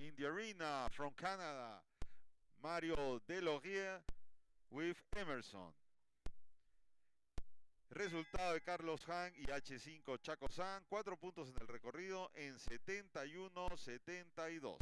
In the arena from Canada, Mario Delorier with Emerson. Resultado de Carlos Han y H5 Chaco San, 4 puntos en el recorrido en 71-72.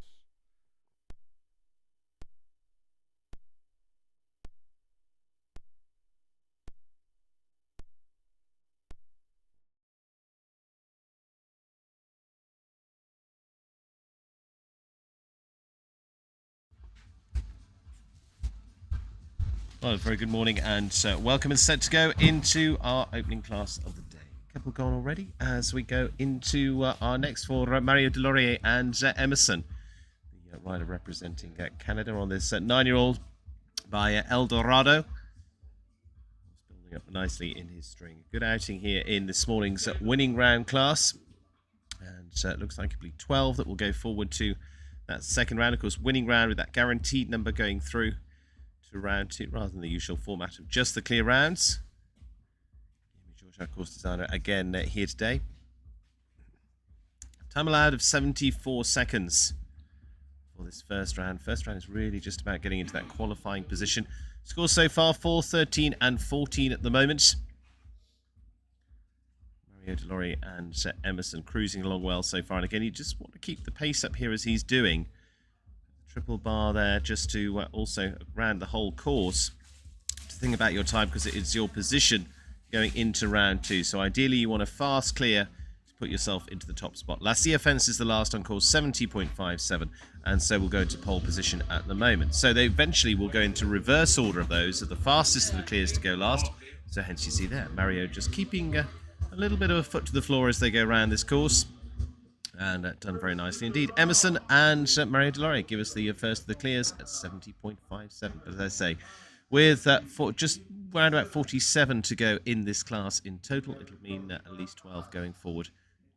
Well, very good morning and welcome, and set to go into our opening class of the day. A couple gone already as we go into our next for Mario Delorier and Emerson, the rider representing Canada on this 9-year-old by El Dorado. He's building up nicely in his string. Good outing here in this morning's winning round class. And it looks like it'll be 12 that will go forward to that second round. Of course, winning round with that guaranteed number going through to round 2, rather than the usual format of just the clear rounds. George, our course designer, again here today. Time allowed of 74 seconds for this first round. First round is really just about getting into that qualifying position. Scores so far, 4, 13 and 14 at the moment. Mario Delorier and Emerson cruising along well so far. And again, you just want to keep the pace up here as he's doing. Triple bar there just to also round the whole course. To think about your time, because it's your position going into round 2. So ideally you want a fast clear to put yourself into the top spot. La Silla Fence is the last on course, 70.57, and so we'll go into pole position at the moment. So they eventually will go into reverse order of those, of the fastest of the clears to go last. So hence you see there, Mario just keeping a little bit of a foot to the floor as they go around this course. And done very nicely indeed. Emerson and Mario Delorier give us the first of the clears at 70.57. But as I say, with just around about 47 to go in this class in total, it'll mean at least 12 going forward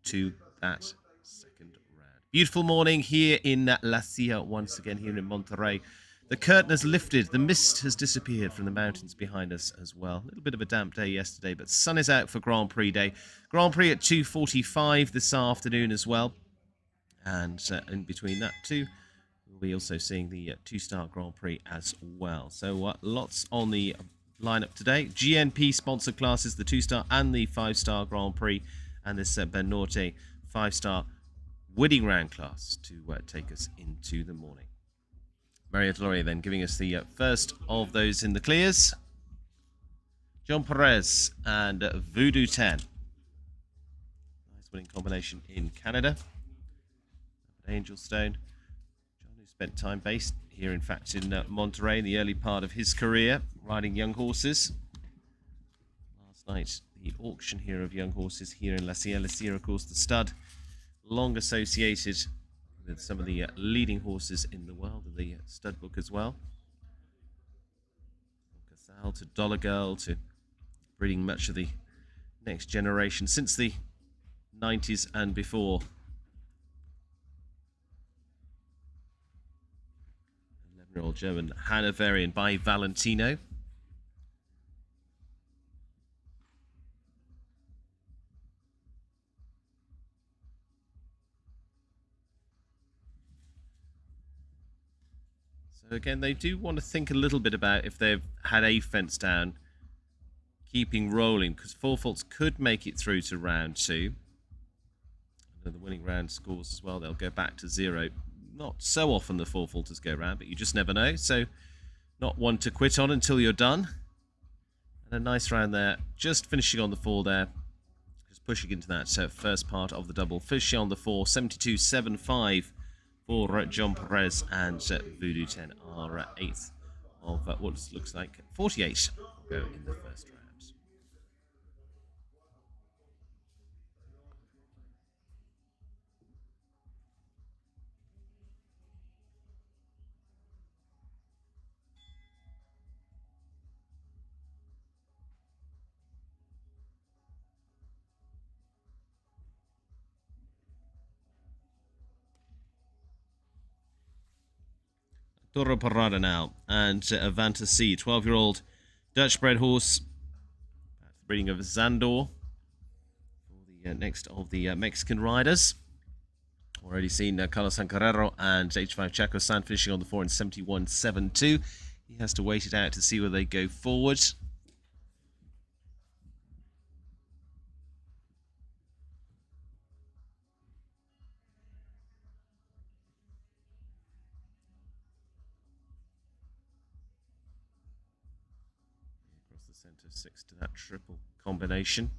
to that second round. Beautiful morning here in La Silla once again, here in Monterrey. The curtain has lifted. The mist has disappeared from the mountains behind us as well. A little bit of a damp day yesterday, but sun is out for Grand Prix day. Grand Prix at 2:45 this afternoon as well. And in between that too, we'll be also seeing the two-star Grand Prix as well. So lots on the lineup today. GNP sponsored classes, the 2-star and the 5-star Grand Prix, and this BANORTE 5-star winning round class to take us into the morning. Mario Delorier then giving us the first of those in the clears. John Perez and Voodoo 10. Nice winning combination in Canada. Angel Stone. John, who spent time based here, in fact, in Monterrey in the early part of his career, riding young horses. Last night, the auction here of young horses here in La Silla. La Silla, of course, the stud, long associated with some of the leading horses in the world, of the stud book as well. Casal to Dollar Girl to breeding much of the next generation since the 90s and before. 11-year-old German Hanoverian by Valentino. So again, they do want to think a little bit about if they've had a fence down, keeping rolling, because four faults could make it through to round 2. And the winning round scores as well, they'll go back to 0. Not so often the four faulters go round, but you just never know. So not one to quit on until you're done. And a nice round there, just finishing on the 4 there. Just pushing into that first part of the double. Finishing on the 4, 72.75. For John Perez, and Voodoo 10 are 8th of what looks like 48 will go in the first round. Toro Parada now, and Avanta C, 12-year-old Dutch-bred horse, breeding of Zandor, for the next of the Mexican riders. Already seen Carlos Sancarrero and H5 Chaco San finishing on the 4 in 71.72. He has to wait it out to see where they go forward. Across the centre, 6 to that triple combination.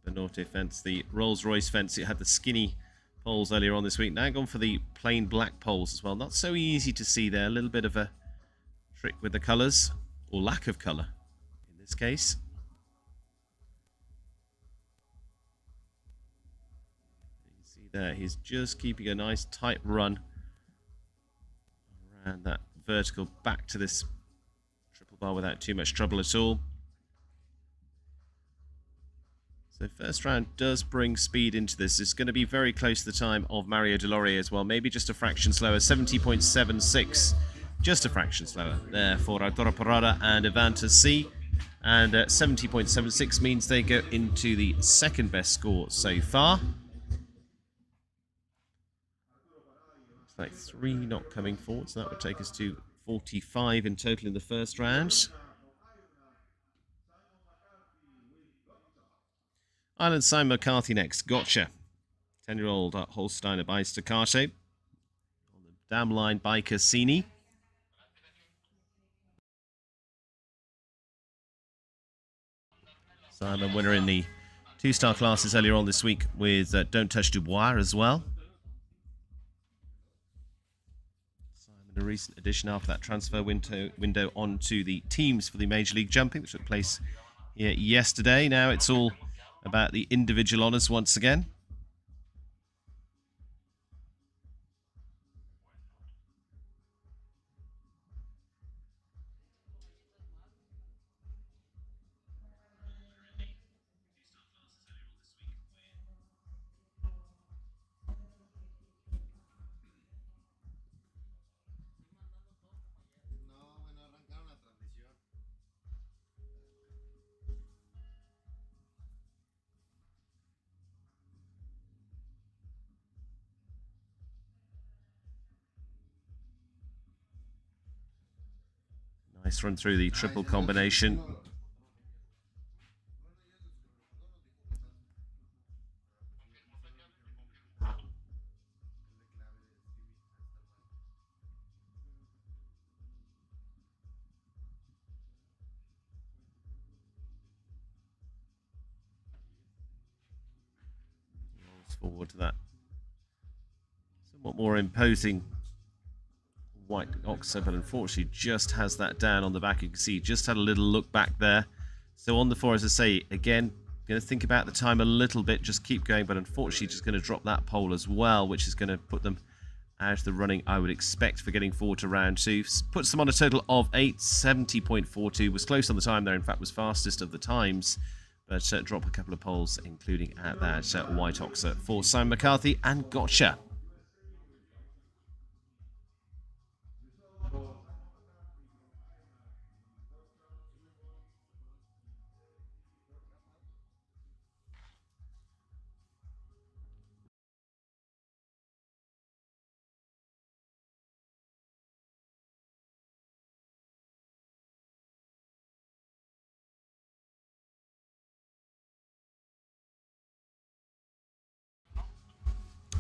The BANORTE fence, the Rolls-Royce fence, it had the skinny poles earlier on this week. Now gone for the plain black poles as well. Not so easy to see there. A little bit of a trick with the colours, or lack of colour in this case. You can see there, he's just keeping a nice tight run around that vertical back to this triple bar without too much trouble at all. So first round does bring speed into this. It's going to be very close to the time of Mario Delorier as well. Maybe just a fraction slower. 70.76. Just a fraction slower there for Arturo Parada and Evanta C. And 70.76 means they go into the second best score so far. Looks like 3 not coming forward, so that would take us to 45 in total in the first round. Ireland Simon McCarthy next. Gotcha. 10-year-old Holsteiner by Staccato. On the dam line by Cassini. Simon winner in the 2-star classes earlier on this week with Don't Touch Dubois as well. Simon, a recent addition after that transfer window onto the teams for the Major League Jumping, which took place here yesterday. Now it's all about the individual honours once again. Nice run through the triple combination. Rolls forward to that somewhat more imposing white oxo, but unfortunately just has that down on the back. You can see just had a little look back there. So on the 4, as I say, again, going to think about the time a little bit, just keep going, but unfortunately just going to drop that pole as well, which is going to put them out of the running, I would expect, for getting forward to round 2. Puts them on a total of 8, 70.42. Was close on the time there, in fact was fastest of the times, but drop a couple of poles, including at that white oxo for Simon McCarthy and Gotcha.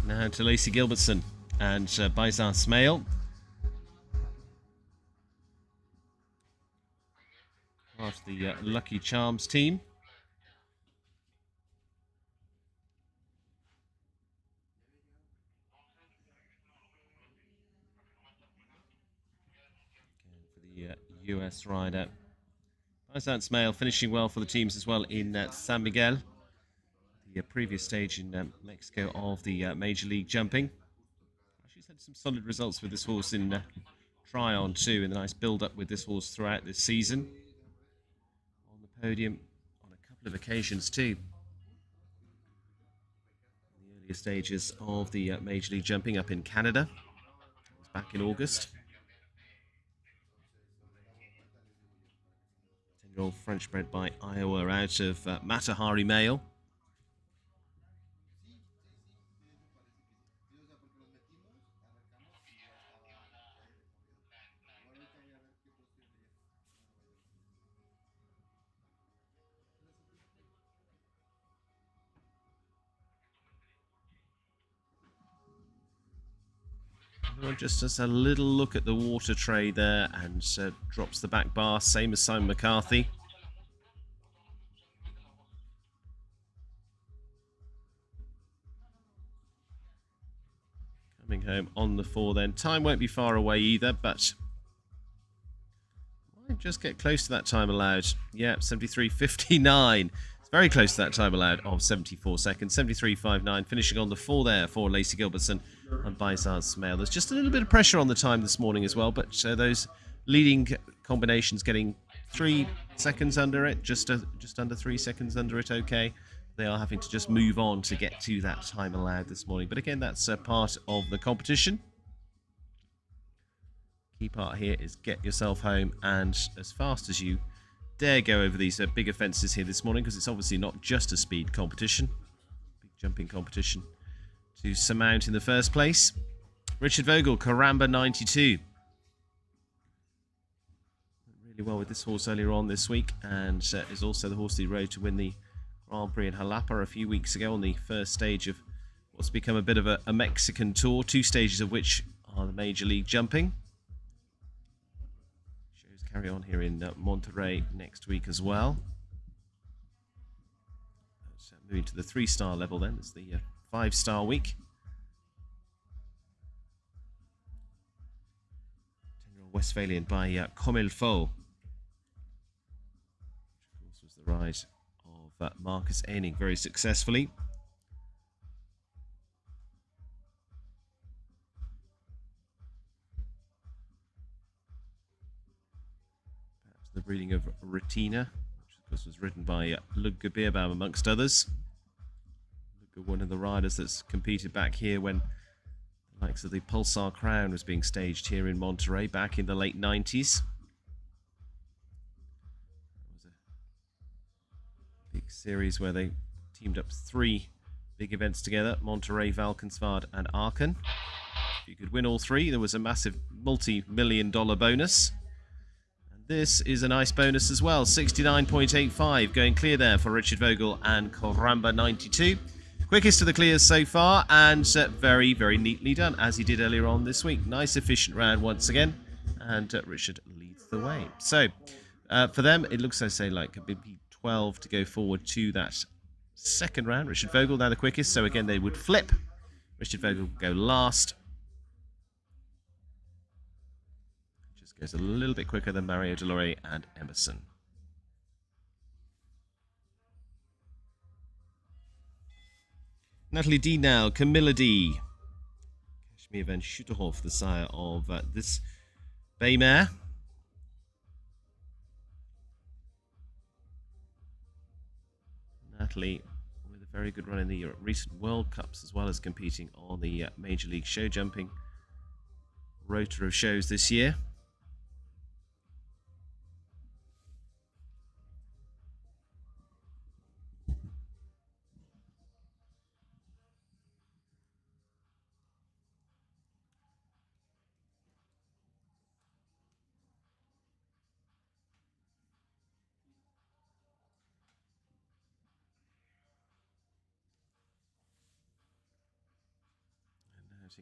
Now to Lacey Gilbertson and Baizan Smail. Part of the Lucky Charms team. Again, for the US rider. Baizan Smail finishing well for the teams as well in San Miguel. The previous stage in Mexico of the Major League Jumping. She's had some solid results with this horse in Tryon too, in the nice build-up with this horse throughout this season. On the podium on a couple of occasions too. In the earlier stages of the Major League Jumping up in Canada. It was back in August. 7-year-old French bred by Iowa out of Matahari Male. Everyone just does a little look at the water tray there and drops the back bar, same as Simon McCarthy. Coming home on the 4 then. Time won't be far away either, but might just get close to that time allowed. Yeah, 73.59. It's very close to that time allowed of 74 seconds. 73.59, finishing on the 4 there for Lacey Gilbertson and Baisard Smale. There's just a little bit of pressure on the time this morning as well, but those leading combinations getting 3 seconds under it, just under 3 seconds under it, okay. They are having to just move on to get to that time allowed this morning. But again, that's part of the competition. Key part here is get yourself home and as fast as you dare go over these bigger fences here this morning, because it's obviously not just a speed competition. Big jumping competition to surmount in the first place. Richard Vogel, Caramba 92. Really well with this horse earlier on this week, and is also the horse he rode to win the Grand Prix in Jalapa a few weeks ago on the first stage of what's become a bit of a Mexican tour, 2 stages of which are the Major League Jumping. Shows carry on here in Monterrey next week as well. So moving to the 3-star level then, it's the 5-star week. 10-year-old Westphalian by Comme il faut, which of course was the ride of Marcus Ehning very successfully. Perhaps the breeding of Retina, which of course was ridden by Ludger Beerbaum amongst others. Ludger, one of the riders that's competed back here when the likes of the Pulsar Crown was being staged here in Monterrey back in the late 90s. Big series where they teamed up 3 big events together: Monterrey, Valkenswaard and Aachen. If you could win all 3, there was a massive multi-million-dollar bonus. And this is a nice bonus as well, 69.85, going clear there for Richard Vogel and Caramba 92. Quickest of the clears so far, and very, very neatly done, as he did earlier on this week. Nice, efficient round once again, and Richard leads the way. So, for them, it looks, I say, like a big 12 to go forward to that second round. Richard Vogel now the quickest, so again they would flip. Richard Vogel would go last. Just goes a little bit quicker than Mario Delore and Emerson. Natalie D now, Camilla D. Kashmir van Schuterhof, the sire of this bay mare. Natalie with a very good run in the recent World Cups, as well as competing on the Major League Show Jumping rota of shows this year.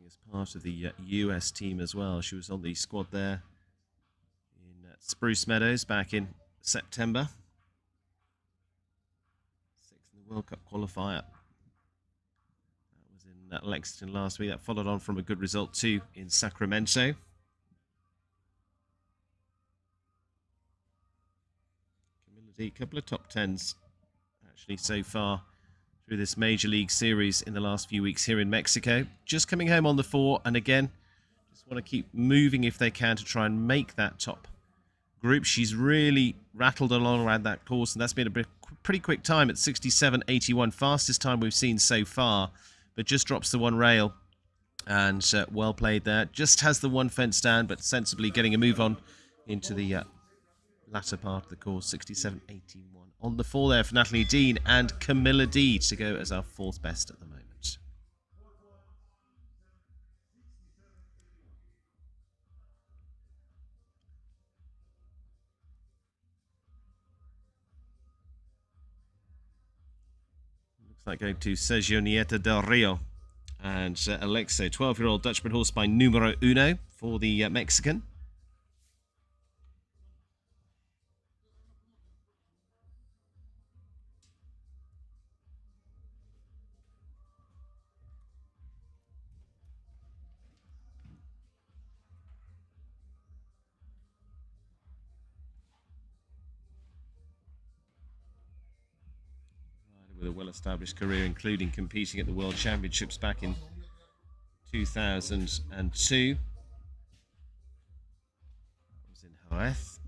As part of the US team as well. She was on the squad there in Spruce Meadows back in September. 6th in the World Cup qualifier. That was in Lexington last week. That followed on from a good result too in Sacramento. A couple of top 10s actually so far through this Major League Series in the last few weeks here in Mexico. Just coming home on the 4, and again, just want to keep moving if they can to try and make that top group. She's really rattled along around that course, and that's been a pretty quick time at 67.81, fastest time we've seen so far, but just drops the 1 rail, and well played there. Just has the 1 fence down, but sensibly getting a move on into the latter part of the course, 67.81. On the 4 there for Natalie Dean and Camilla D to go as our 4th best at the moment. Looks like going to Sergio Nieto del Rio and Alexo, 12-year-old Dutchman horse by numero uno for the Mexican. With a well-established career, including competing at the World Championships back in 2002. That was in Jerez.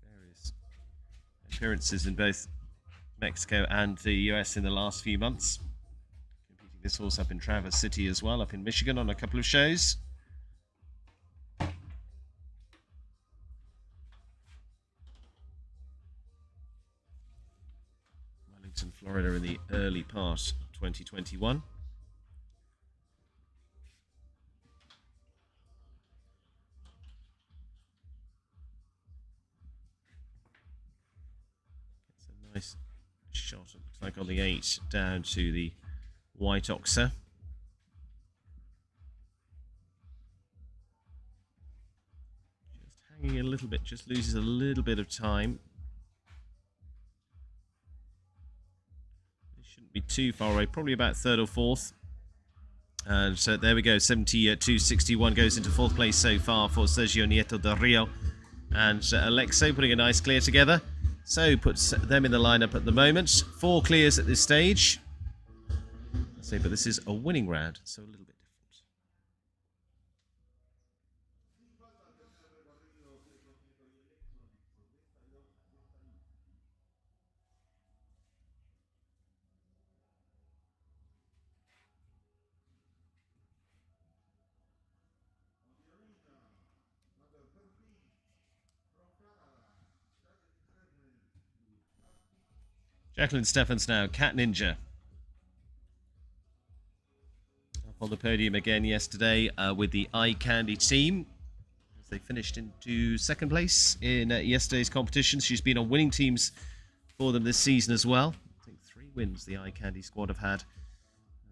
Various appearances in both Mexico and the US in the last few months. This horse up in Traverse City as well, up in Michigan on a couple of shows. Wellington, Florida in the early part of 2021. It's a nice shot, it looks like on the 8 down to the White Oxer. Just hanging a little bit, just loses a little bit of time. It shouldn't be too far away, probably about 3rd or 4th. And so there we go, 72.61 goes into 4th place so far for Sergio Nieto del Rio. And Alexo putting a nice clear together. So puts them in the lineup at the moment. 4 clears at this stage. But this is a winning round, so a little bit different. Jacqueline Stephens now, Cat Ninja. On the podium again yesterday with the Eye Candy team. As they finished into 2nd place in yesterday's competition. She's been on winning teams for them this season as well. I think 3 wins the Eye Candy squad have had.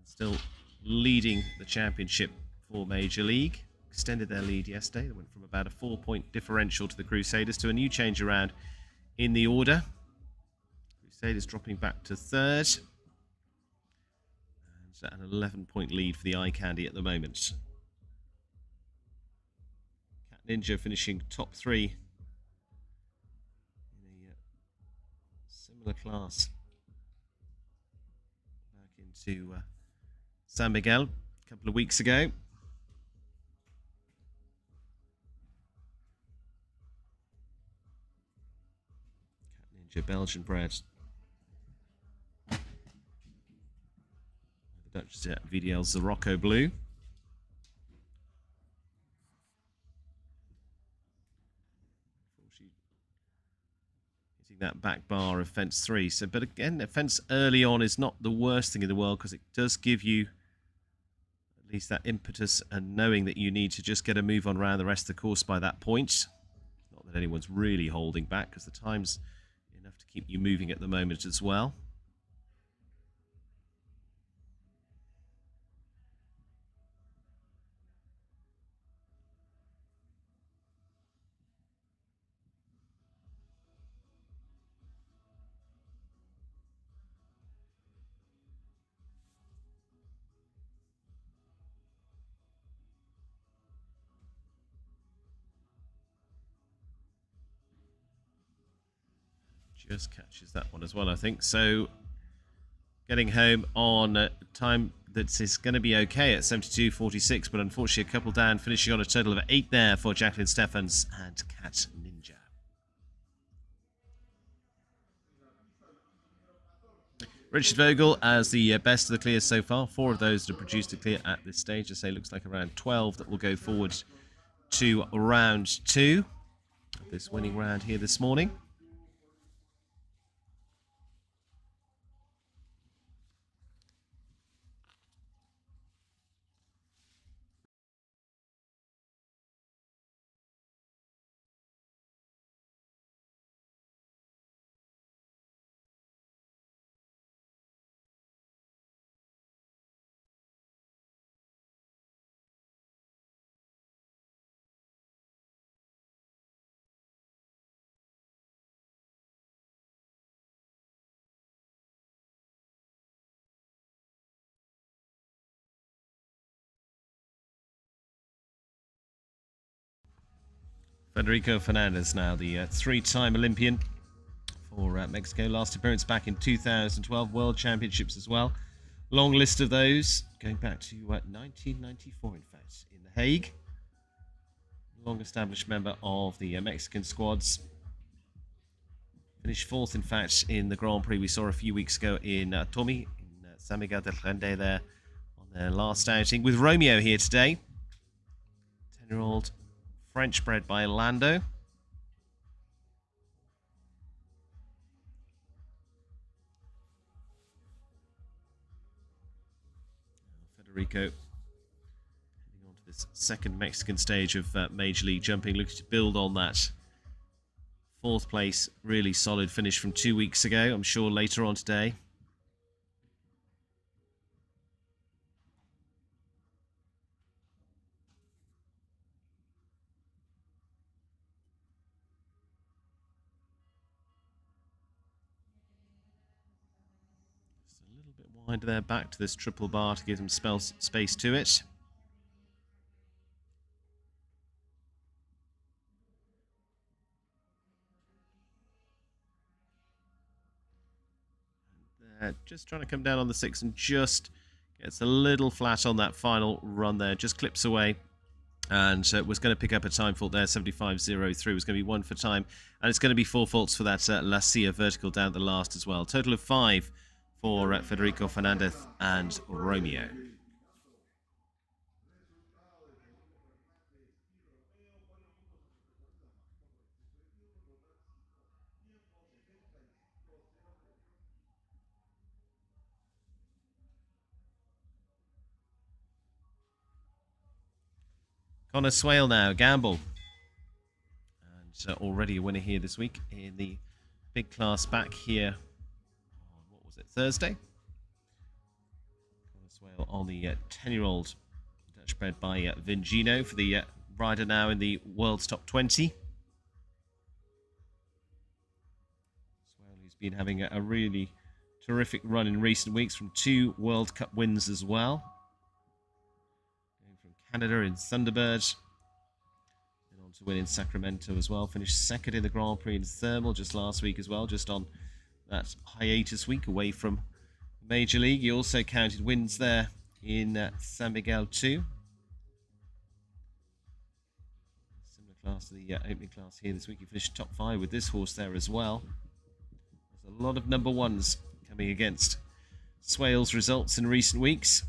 Still leading the championship for Major League. Extended their lead yesterday. They went from about a 4-point differential to the Crusaders to a new change around in the order. Crusaders dropping back to 3rd. An 11-point lead for the Eye Candy at the moment. Cat Ninja finishing top 3 in a similar class. Back into San Miguel a couple of weeks ago. Cat Ninja, Belgian bred. Dutch VDL Zorocco Blue. Hitting that back bar of fence 3. So, but again, a fence early on is not the worst thing in the world because it does give you at least that impetus and knowing that you need to just get a move on around the rest of the course by that point. Not that anyone's really holding back because the time's enough to keep you moving at the moment as well. Just catches that one as well, I think. So getting home on time that is going to be okay at 72.46, but unfortunately a couple down, finishing on a total of 8 there for Jacqueline Stephens and Cat Ninja. Richard Vogel as the best of the clears so far. 4 of those that have produced a clear at this stage. I say looks like around 12 that will go forward to round 2 of this winning round here this morning. Federico Fernandez now, the 3-time Olympian for Mexico. Last appearance back in 2012, World Championships as well. Long list of those, going back to 1994, in fact, in The Hague. Long-established member of the Mexican squads. Finished 4th, in fact, in the Grand Prix we saw a few weeks ago in Tomi, in San Miguel del Rende there, on their last outing. With Romeo here today. 10-year-old French bred by Lando. Federico heading on to this second Mexican stage of Major League Jumping, looking to build on that 4th place, really solid finish from 2 weeks ago. I'm sure later on today. Just a little bit wider there, back to this triple bar to give them space to it. Just trying to come down on the 6 and just gets a little flat on that final run there. Just clips away and was going to pick up a time fault there. 75.03 was going to be 1 for time. And it's going to be 4 faults for that La Cia vertical down the last as well. Total of 5 for Federico Fernandez and Romeo. Connor Swale now, Gamble. And already a winner here this week in the big class back here on, what was it, Thursday? Connor Swale on the 10-year-old Dutch bred by Vingino for the rider now in the world's top 20. Swale, who's been having a really terrific run in recent weeks from 2 World Cup wins as well. Canada in Thunderbird. Then on to win in Sacramento as well. Finished 2nd in the Grand Prix in Thermal just last week as well, just on that hiatus week away from Major League. He also counted wins there in San Miguel too. Similar class to the opening class here this week. He finished top 5 with this horse there as well. There's a lot of number 1s coming against Swale's results in recent weeks.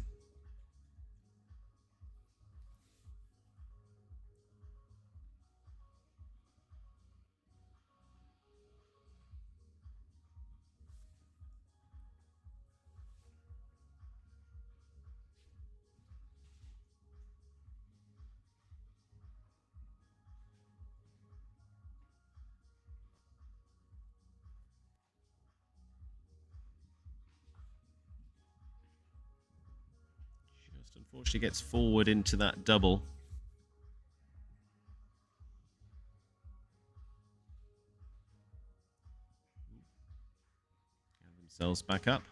Unfortunately gets forward into that double. Get themselves back up.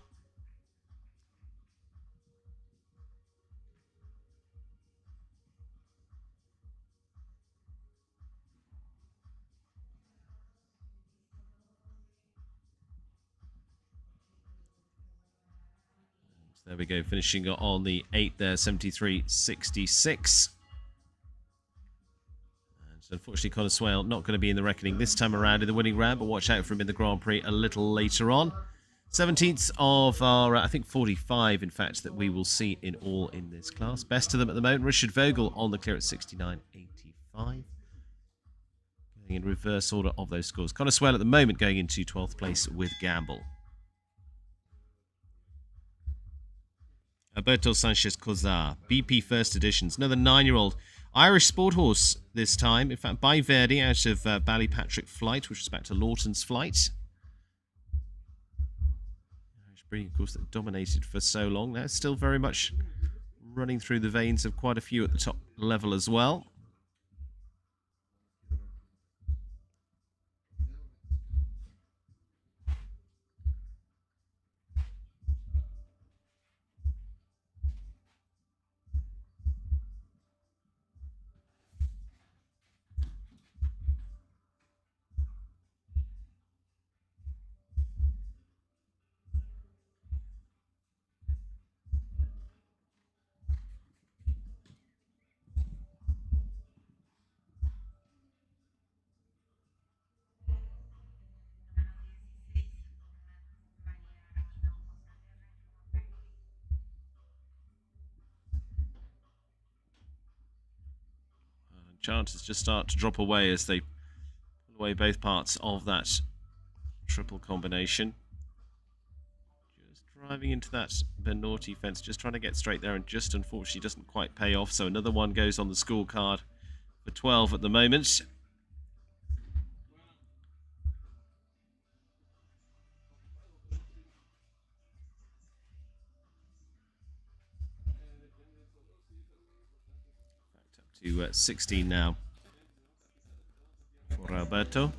There we go, finishing on the 8 there, 73.66. And so unfortunately, Connor Swale not going to be in the reckoning this time around in the winning round, but watch out for him in the Grand Prix a little later on. 17th of our, I think 45, in fact, that we will see in all in this class. Best of them at the moment. Richard Vogel on the clear at 69.85. Going in reverse order of those scores. Connor Swell at the moment going into 12th place with Gamble. Alberto Sanchez Cozar, BP First Editions, another 9-year-old Irish sport horse this time. In fact, by Verdi out of Ballypatrick Flight, which was back to Lawton's Flight. Irish breeding, of course, that dominated for so long. That's still very much running through the veins of quite a few at the top level as well. Chances just start to drop away as they pull away both parts of that triple combination. Just driving into that BANORTE fence, just trying to get straight there, and just unfortunately doesn't quite pay off. So another one goes on the scorecard for 12 at the moment. To 16 now for Alberto.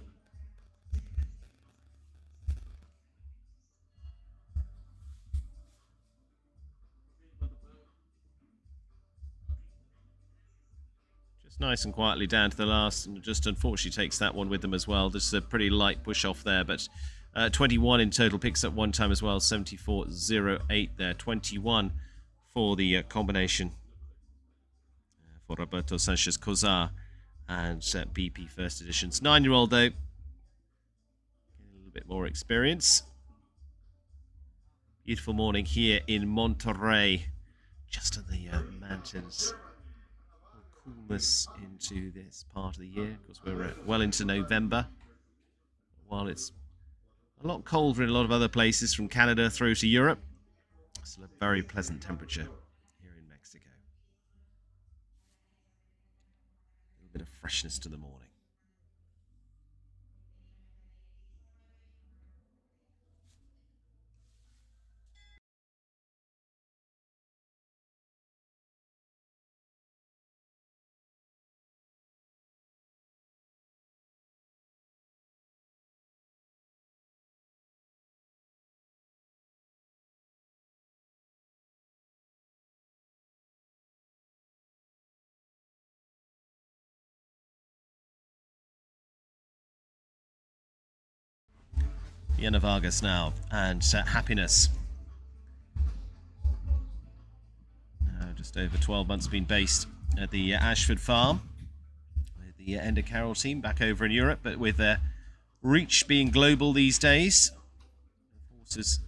Just nice and quietly down to the last, and just unfortunately takes that one with them as well. This is a pretty light push off there, but 21 in total, picks up one time as well. 74.08 there, 21 for the combination. For Roberto Sanchez Cozar and BP First Editions. 9-year-old though, getting a little bit more experience. Beautiful morning here in Monterrey, just in the mountains. Coolness into this part of the year, because we're well into November. While it's a lot colder in a lot of other places from Canada through to Europe, still a very pleasant temperature here in Mexico. Bit of freshness to the morning. Yana Vargas now, and Happiness. Just over 12 months been based at the Ashford Farm with the Enda Carroll team back over in Europe, but with their reach being global these days. Horses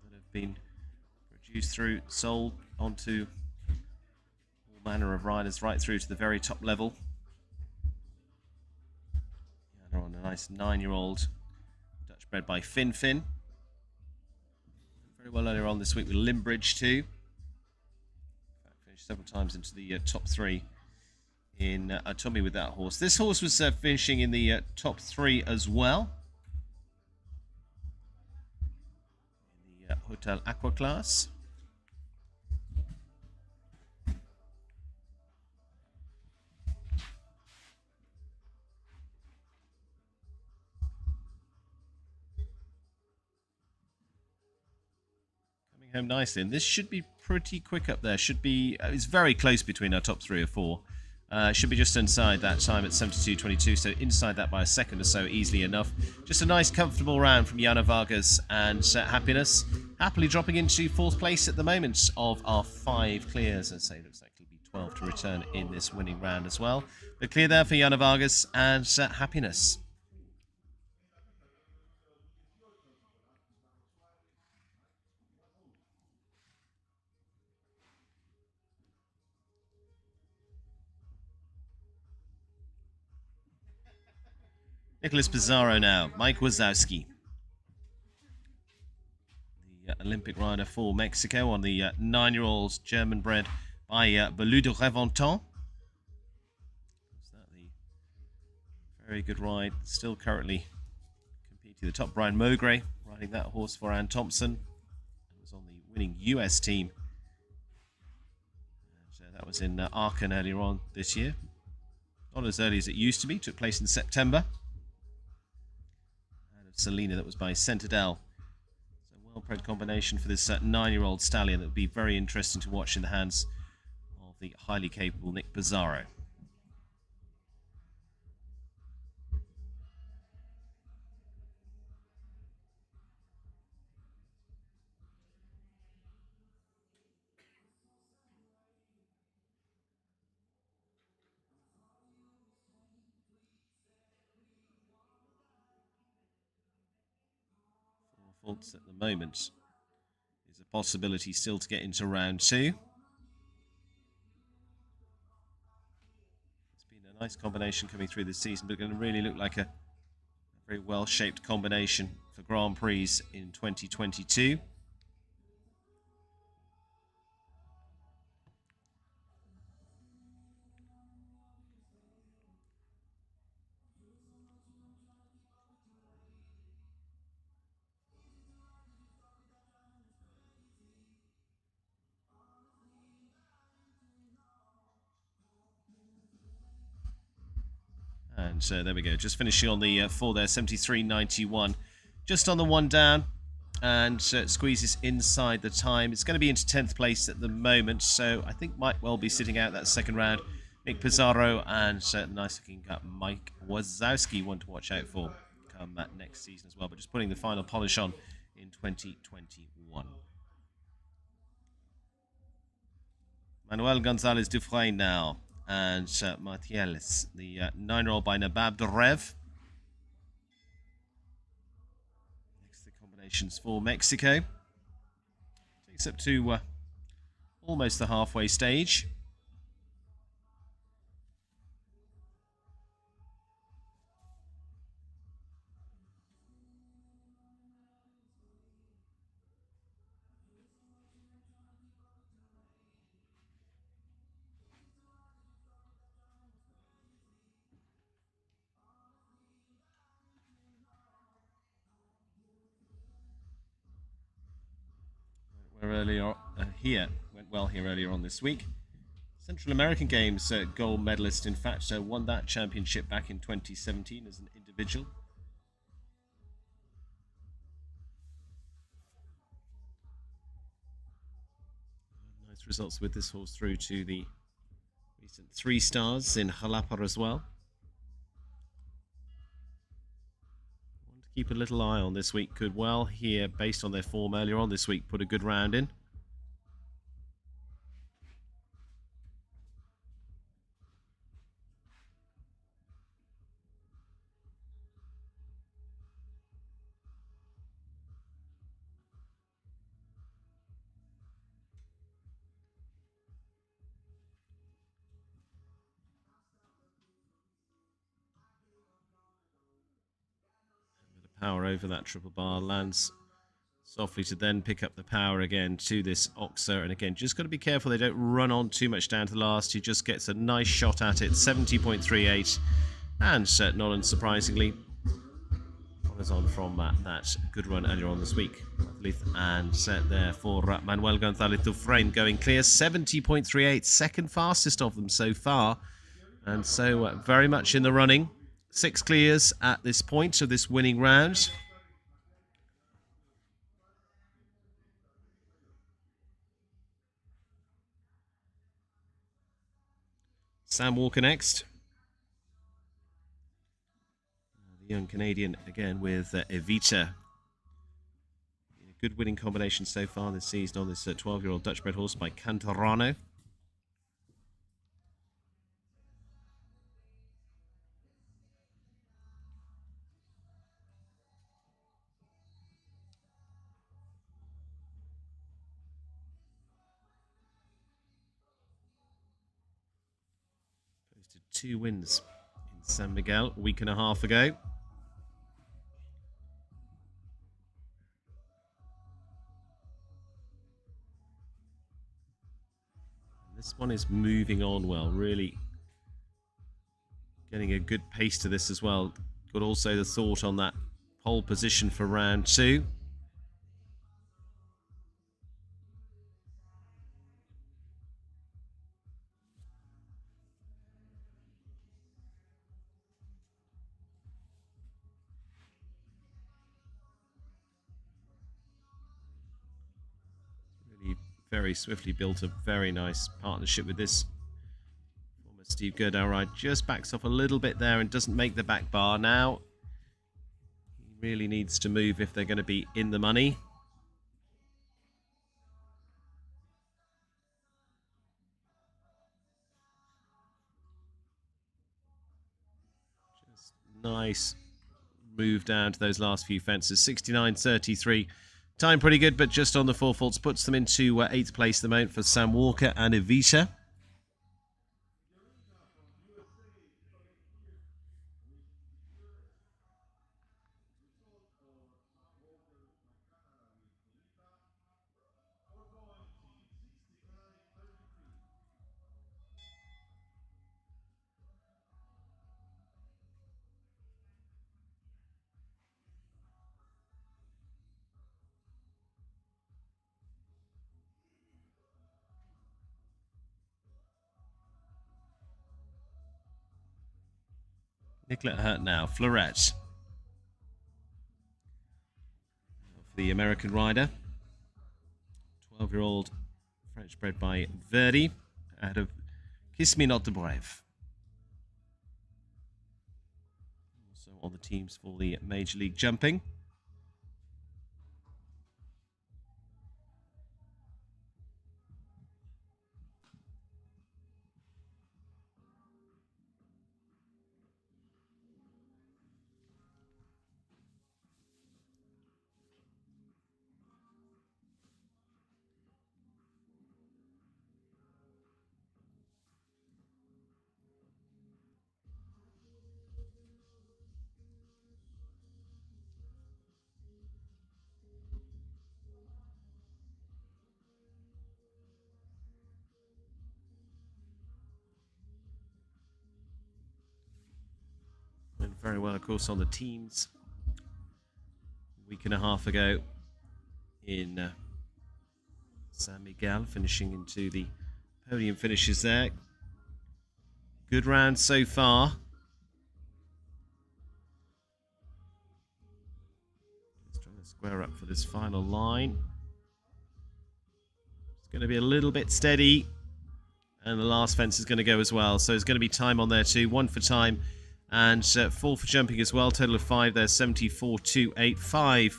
that have been produced sold onto all manner of riders right through to the very top level. Yana on a nice 9-year-old. Bred by Fin. Very well earlier on this week with Limbridge too. Finished several times into the top 3 in Tommy with that horse. This horse was finishing in the top 3 as well. In the Hotel Aqua class. Home nicely, and this should be pretty quick up there. Should be, it's very close between our top 3 or 4. Should be just inside that time at 72.22, so inside that by a second or so, easily enough. Just a nice comfortable round from Yana Vargas and Happiness, happily dropping into 4th place at the moment of our 5 clears. I'd say looks like it'll be 12 to return in this winning round as well. But clear there for Yana Vargas and Happiness. Nicholas Pizarro now. Mike Wazowski, the Olympic rider for Mexico, on the 9-year-old German bred by Belus de Reventon. Is that the very good ride? Still currently competing. The top, Brian Mogray, riding that horse for Ann Thompson. It was on the winning US team. And, that was in Aachen earlier on this year. Not as early as it used to be. Took place in September. Out of Selena, that was by Centadel. So well-bred combination for this 9-year-old stallion. That would be very interesting to watch in the hands of the highly capable Nick Pizarro. Faults at the moment. There's a possibility still to get into round 2. It's been a nice combination coming through this season, but going to really look like a very well-shaped combination for Grand Prix in 2022. And so there we go, just finishing on the 4 there, 73.91. Just on the 1 down, and squeezes inside the time. It's going to be into 10th place at the moment, so I think might well be sitting out that second round. Nick Pizarro and nice looking Mike Wazowski, one to watch out for come next season as well, but just putting the final polish on in 2021. Manuel Gonzalez Dufresne now, and Martieles, the 9-year-old by Nabab Derev. Next, the combinations for Mexico. Takes up to almost the halfway stage. Earlier here went well here earlier on this week. Central American Games gold medalist, in fact, won that championship back in 2017 as an individual. Nice results with this horse through to the recent 3 stars in Jalapa as well. Want to keep a little eye on this week. Could well here, based on their form earlier on this week, put a good round in. Power over that triple bar, lands softly to then pick up the power again to this Oxer. And again, just got to be careful they don't run on too much down to the last. He just gets a nice shot at it, 70.38. And not unsurprisingly, follows on from that good run earlier on this week. And set there for Manuel Gonzalez Dufresne, going clear, 70.38, second fastest of them so far. And so very much in the running. 6 clears at this point of this winning round. Sam Walker next. The young Canadian again with Evita. A good winning combination so far this season on this 12-year-old Dutch-bred horse by Cantarano. Posted 2 wins in San Miguel a week and a half ago. This one is moving on well, really getting a good pace to this as well. Got also the thought on that pole position for round 2. Really very swiftly built a very nice partnership with this. Former Steve Goodall just backs off a little bit there and doesn't make the back bar now. He really needs to move if they're going to be in the money. Just nice move down to those last few fences. 69.33. Time pretty good, but just on the 4 faults. Puts them into 8th place at the moment for Sam Walker and Evita. Nicolet Hurt now. Florette. For the American rider. 12-year-old French bred by Verdi. Out of Kiss Me Not de Brève. Also on the teams for the Major League Jumping. Went very well, of course, on the teams a week and a half ago in San Miguel, finishing into the podium finishes there. Good round so far. Just trying to square up for this final line. It's going to be a little bit steady. And the last fence is going to go as well. So there's going to be time on there too. 1 for time and 4 for jumping as well. Total of 5 there. 74.285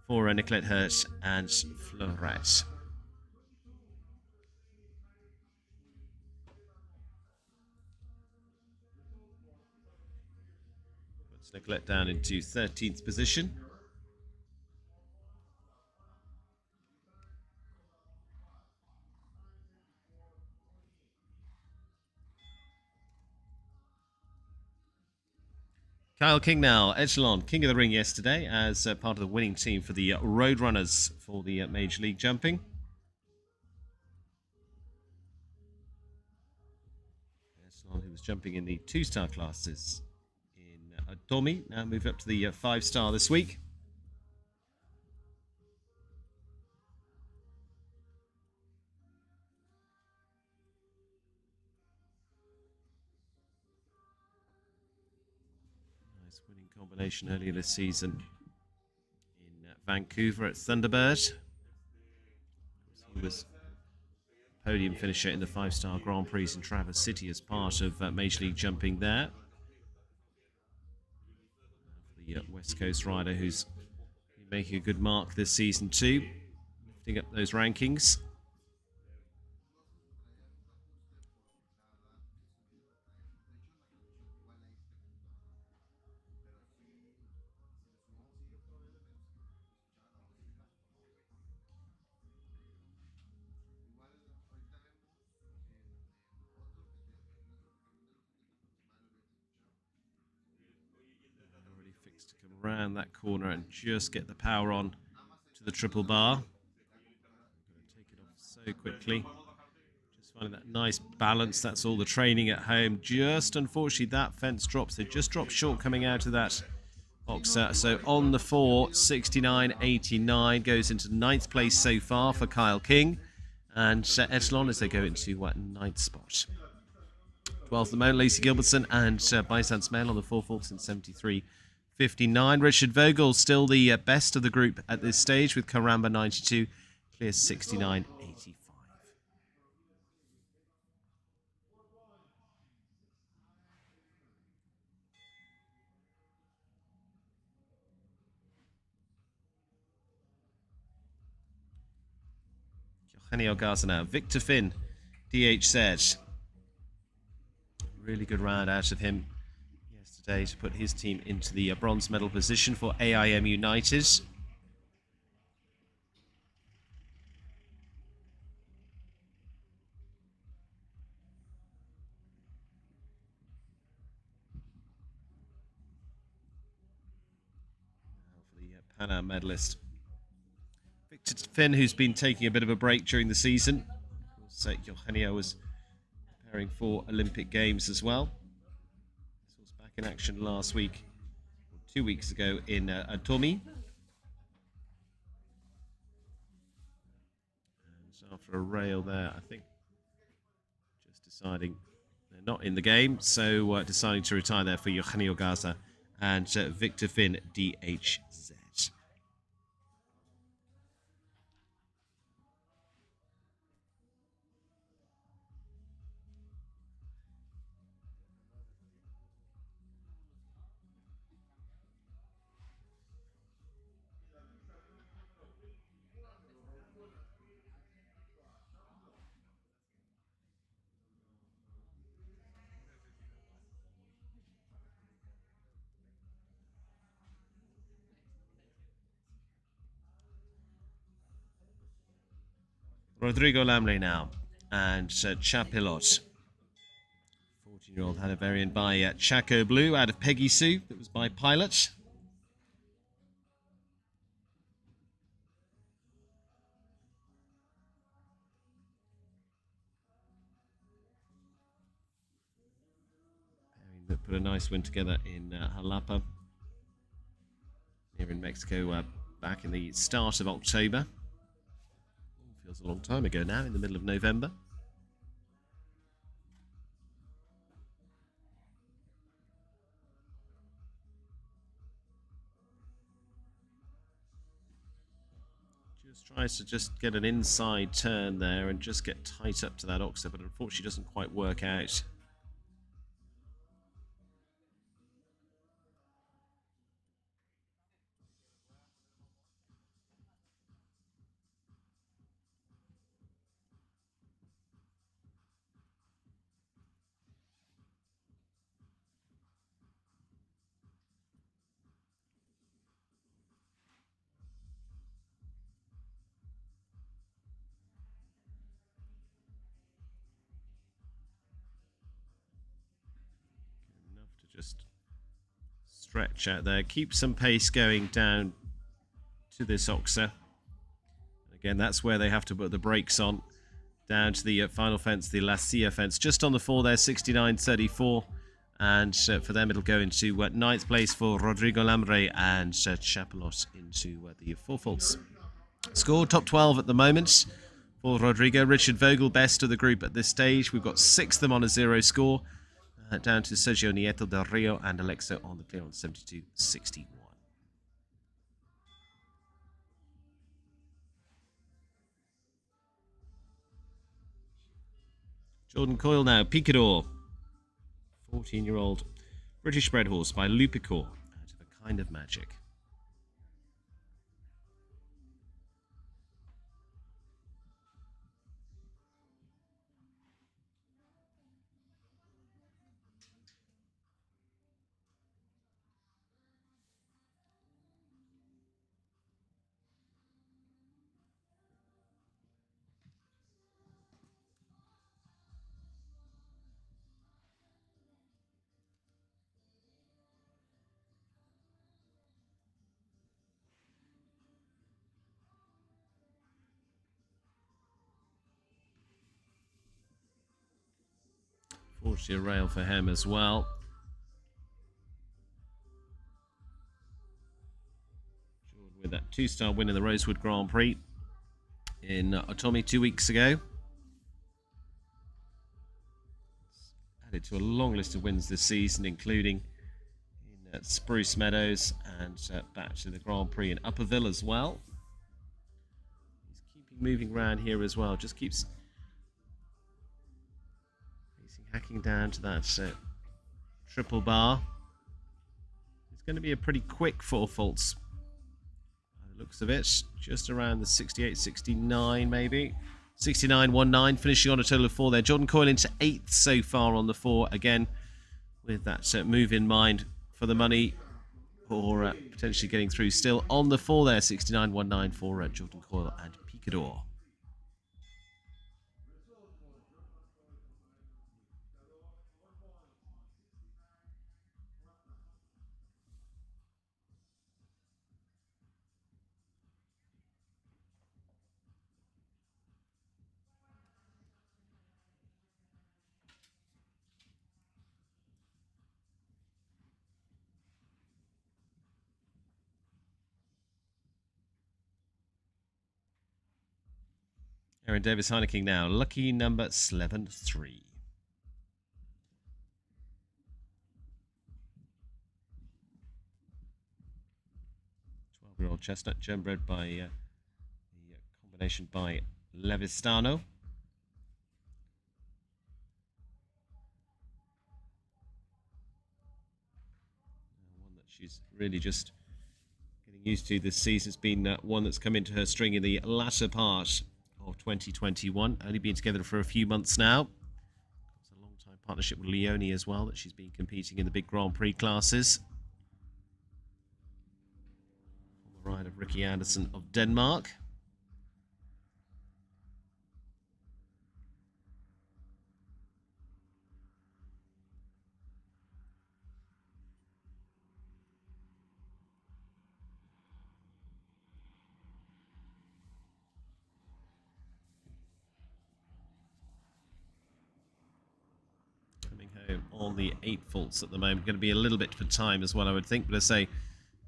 for Nicolet Hurt and Florette. Puts Nicolet down into 13th position. Kyle King now, Echelon, King of the Ring yesterday as part of the winning team for the Roadrunners for the Major League Jumping. Echelon, who was jumping in the 2-star classes in Adomi, now moved up to the 5-star this week. Winning combination earlier this season in Vancouver at Thunderbird. He was podium finisher in the 5-star Grand Prix in Traverse City as part of Major League Jumping there. The West Coast rider who's making a good mark this season too, lifting up those rankings. Fixed to come around that corner and just get the power on to the triple bar. Take it off so quickly. Just Finding that nice balance. That's all the training at home. Just unfortunately, that fence drops. They just dropped short coming out of that Oxer. So on the 4, 69.89 goes into ninth place so far for Kyle King. And Echelon as they go into ninth spot. 12th at the moment, Lacey Gilbertson and Bysant Smell on the 4 faults in 73.59. Richard Vogel still the best of the group at this stage with Karamba 92, clears 69.85. Eugenio Garza now. Victor Finn, DHZ. Really good round out of him yesterday to put his team into the bronze medal position for AIM United. For the Pan Am medalist. Victor Finn, who's been taking a bit of a break during the season. Of course, Eugenio was preparing for Olympic Games as well. This was back in action last week, 2 weeks ago in Atomi. And so after a rail there, I think, just deciding they're not in the game, so deciding to retire there for Eugenio Garza and Victor Finn, DHZ. Rodrigo Lamley now, and Chapilot. 14-year-old had a variant by Chaco Blue out of Peggy Sue. That was by Pilot. That put a nice win together in Jalapa, here in Mexico, back in the start of October. Feels a long time ago now, in the middle of November. Just tries to just get an inside turn there and just get tight up to that Oxer, but unfortunately doesn't quite work out. Just stretch out there, keep some pace going down to this Oxer. Again, that's where they have to put the brakes on, down to the final fence, the La Silla fence, just on the 4 there, 69.34. And for them, it'll go into ninth place for Rodrigo Lamre and Chapilot into the 4 faults. Score top 12 at the moment for Rodrigo. Richard Vogel, best of the group at this stage. We've got 6 of them on a 0 score. Down to Sergio Nieto del Rio and Alexo on the clear on 72.61. Jordan Coyle now, Picador. 14-year-old British bred horse by Lupicore, out of A Kind of Magic. Unfortunately, a rail for him as well. Jordan with that 2-star win in the Rosewood Grand Prix in Otomi 2 weeks ago. Added to a long list of wins this season, including in Spruce Meadows and back to the Grand Prix in Upperville as well. He's keeping moving around here as well, just keeps hacking down to that triple bar. It's going to be a pretty quick 4 faults by the looks of it, just around the 68, 69 maybe. 69.19, finishing on a total of 4 there. Jordan Coyle into 8th so far on the 4, again with that move in mind for the money, or potentially getting through still on the 4 there. 69.19 for Jordan Coyle and Picador. Aaron Davis Heineken now, lucky number 11-3. 12-year-old chestnut, germbred by the combination by Levistano. One that she's really just getting used to this season. It's been one that's come into her string in the latter part of 2021. Only been together for a few months now. It's a long-time partnership with Leone as well, that she's been competing in the big Grand Prix classes. On the ride of Ricky Anderson of Denmark. On the 8 faults at the moment. Going to be a little bit for time as well, I would think, but I say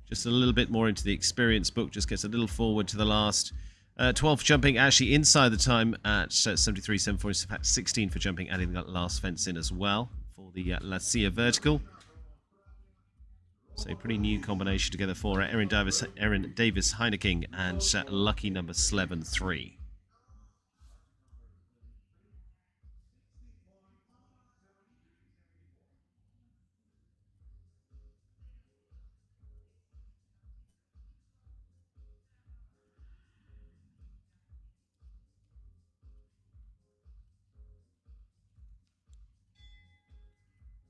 just a little bit more into the experience book, just gets a little forward to the last 12 for jumping, actually inside the time at 73.74, in fact 16 for jumping, adding that last fence in as well for the La Silla vertical. So a pretty new combination together for Erin Davis Heineken and lucky number 11-3.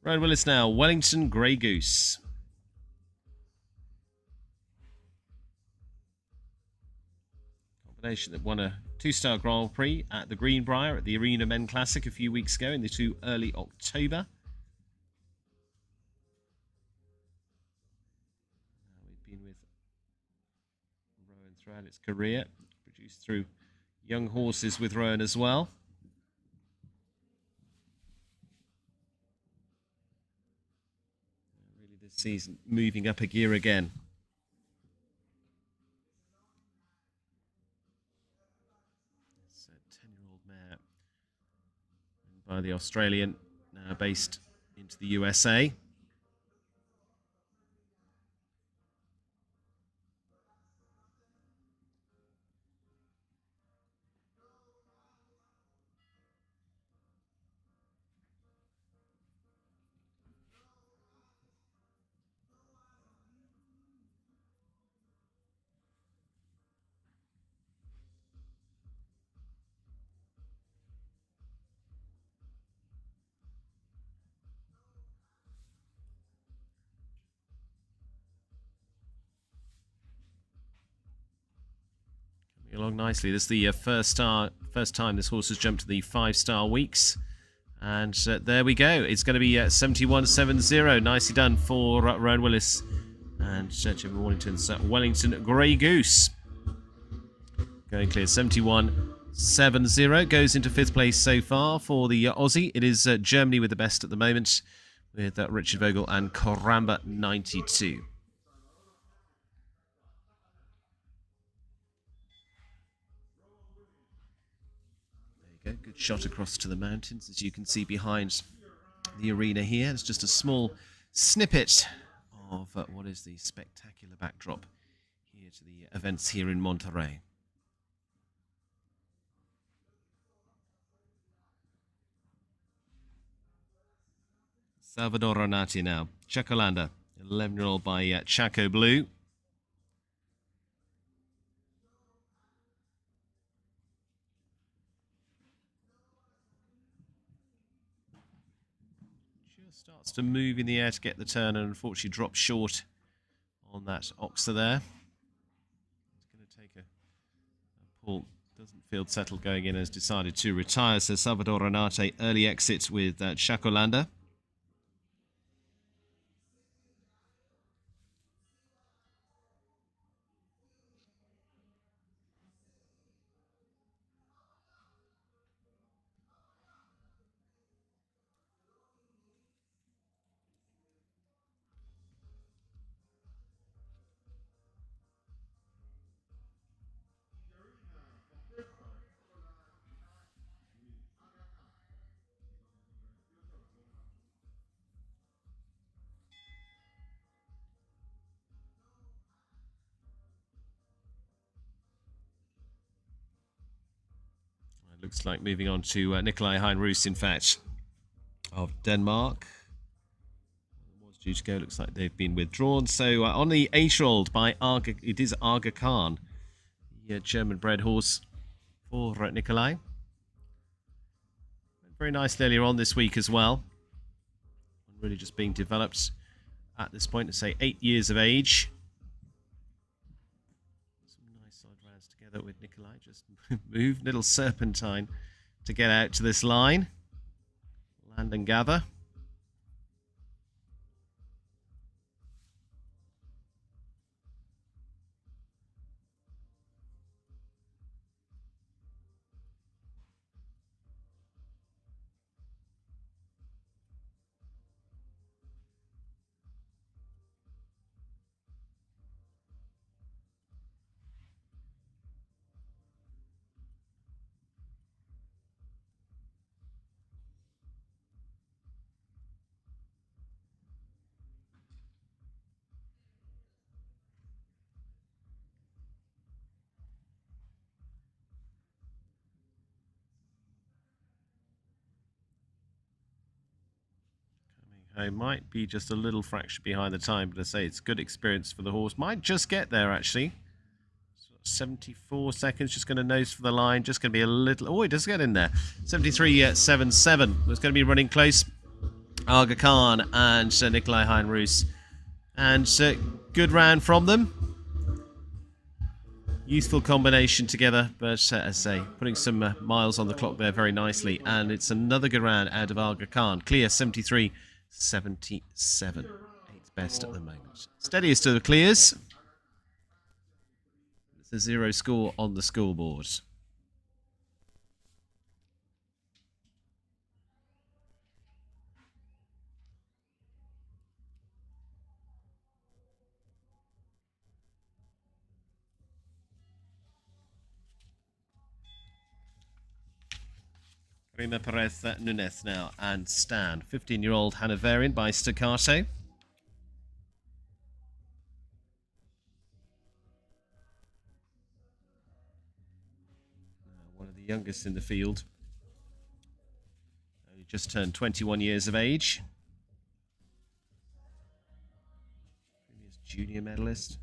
Ryan Willis now, Wellington Grey Goose. Combination that won a 2-star Grand Prix at the Greenbrier at the Arena Men Classic a few weeks ago into early October. We've been with Rowan throughout its career, produced through young horses with Rowan as well. Season moving up a gear again. It's a 10-year-old mare by the Australian, now based into the USA. Along nicely. This is the first time this horse has jumped to the 5-star weeks, and there we go. It's going to be 71.70. Nicely done for Rowan Willis and Jimmy Warrington's Wellington Grey Goose. Going clear 71 7-0 goes into 5th place so far for the Aussie. It is Germany with the best at the moment, with Richard Vogel and Koramba 92. There you go, good shot across to the mountains, as you can see behind the arena here. It's just a small snippet of what is the spectacular backdrop here to the events here in Monterrey. Salvador Renati now. Chacolanda, 11-year-old by Chaco Blue. Just starts to move in the air to get the turn and unfortunately drops short on that Oxer there. It's going to take a Paul doesn't feel settled going in, has decided to retire. So Salvador Renati, early exit with Chacolanda. Looks like moving on to Nikolai Heinroos, in fact, of Denmark. Was due to go. Looks like they've been withdrawn. So on the 8-year-old by Aga, it is Aga Khan, the German-bred horse for Nikolai. Very nice earlier on this week as well. Really just being developed at this point, to say 8 years of age. Together with Nikolai, just move, little serpentine to get out to this line. Land and gather. I might be just a little fraction behind the time, but I say it's good experience for the horse. Might just get there, actually. 74 seconds, just going to nose for the line. Just going to be a little... Oh, it does get in there. 73.77. It's going to be running close. Aga Khan and Nikolai Heinroos. And good round from them. Youthful combination together, but as I say, putting some miles on the clock there very nicely. And it's another good round out of Aga Khan. Clear 73.77. 8th best at the moment. Steadiest of the clears. It's a 0 score on the scoreboard. Prima Perez Nunes now, and Stan, 15-year-old Hanoverian by Staccato. One of the youngest in the field. He just turned 21 years of age. Previous junior medalist.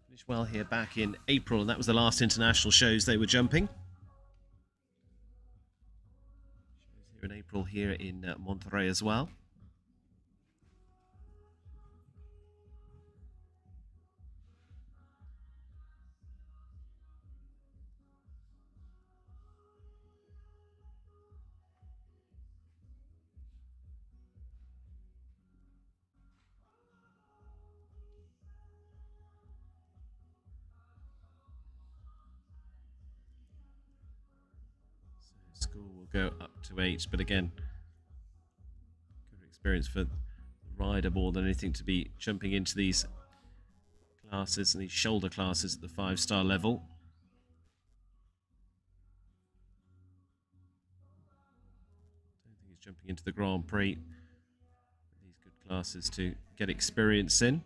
Finished well here back in April, and that was the last international shows they were jumping. Here in April here in Monterrey as well. Score will go up to 8, but again, good experience for the rider more than anything to be jumping into these classes and these shoulder classes at the 5-star level. Don't think he's jumping into the Grand Prix with these good classes to get experience in.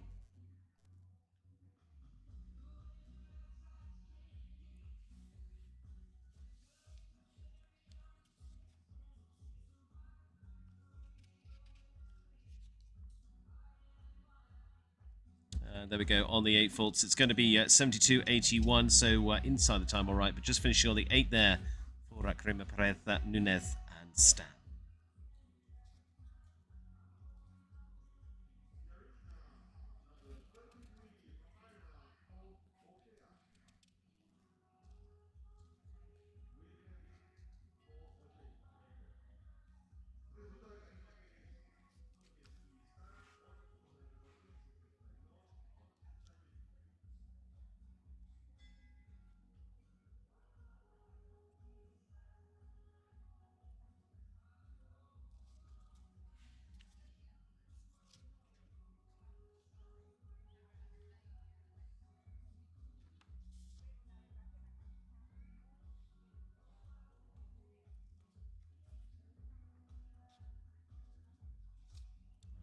There we go, on the 8 faults. It's going to be 72.81, so inside the time all right, but just finishing on the 8 there for Crema, Perez, Nunez and Stan.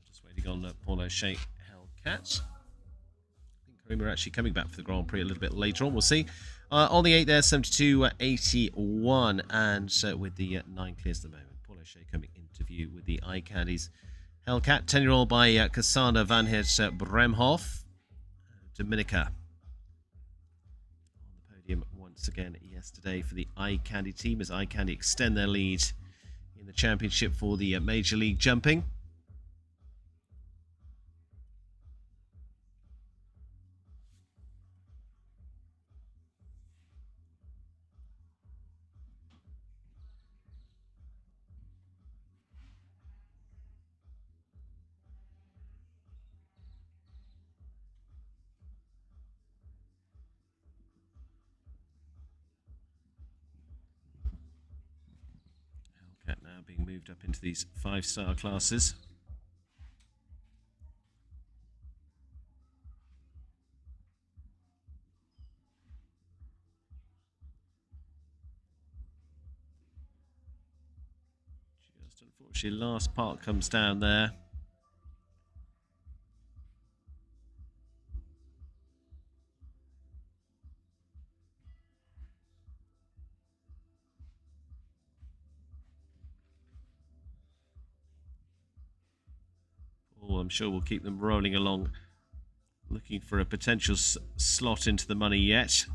Just waiting on Paul O'Shea, Hellcat. I think Karima are actually coming back for the Grand Prix a little bit later on. We'll see. On the 8 there, 72.81, and with the 9 clears at the moment. Paul O'Shea coming into view with the eye candies. Hellcat, 10-year-old by Cassandra Van Het Bremhoff. Dominica on the podium once again yesterday for the eye candy team as eye candy extend their lead in the championship for the Major League Jumping. Now being moved up into these 5-star classes. Just unfortunately, last part comes down there. I'm sure we'll keep them rolling along, looking for a potential slot into the money yet. Just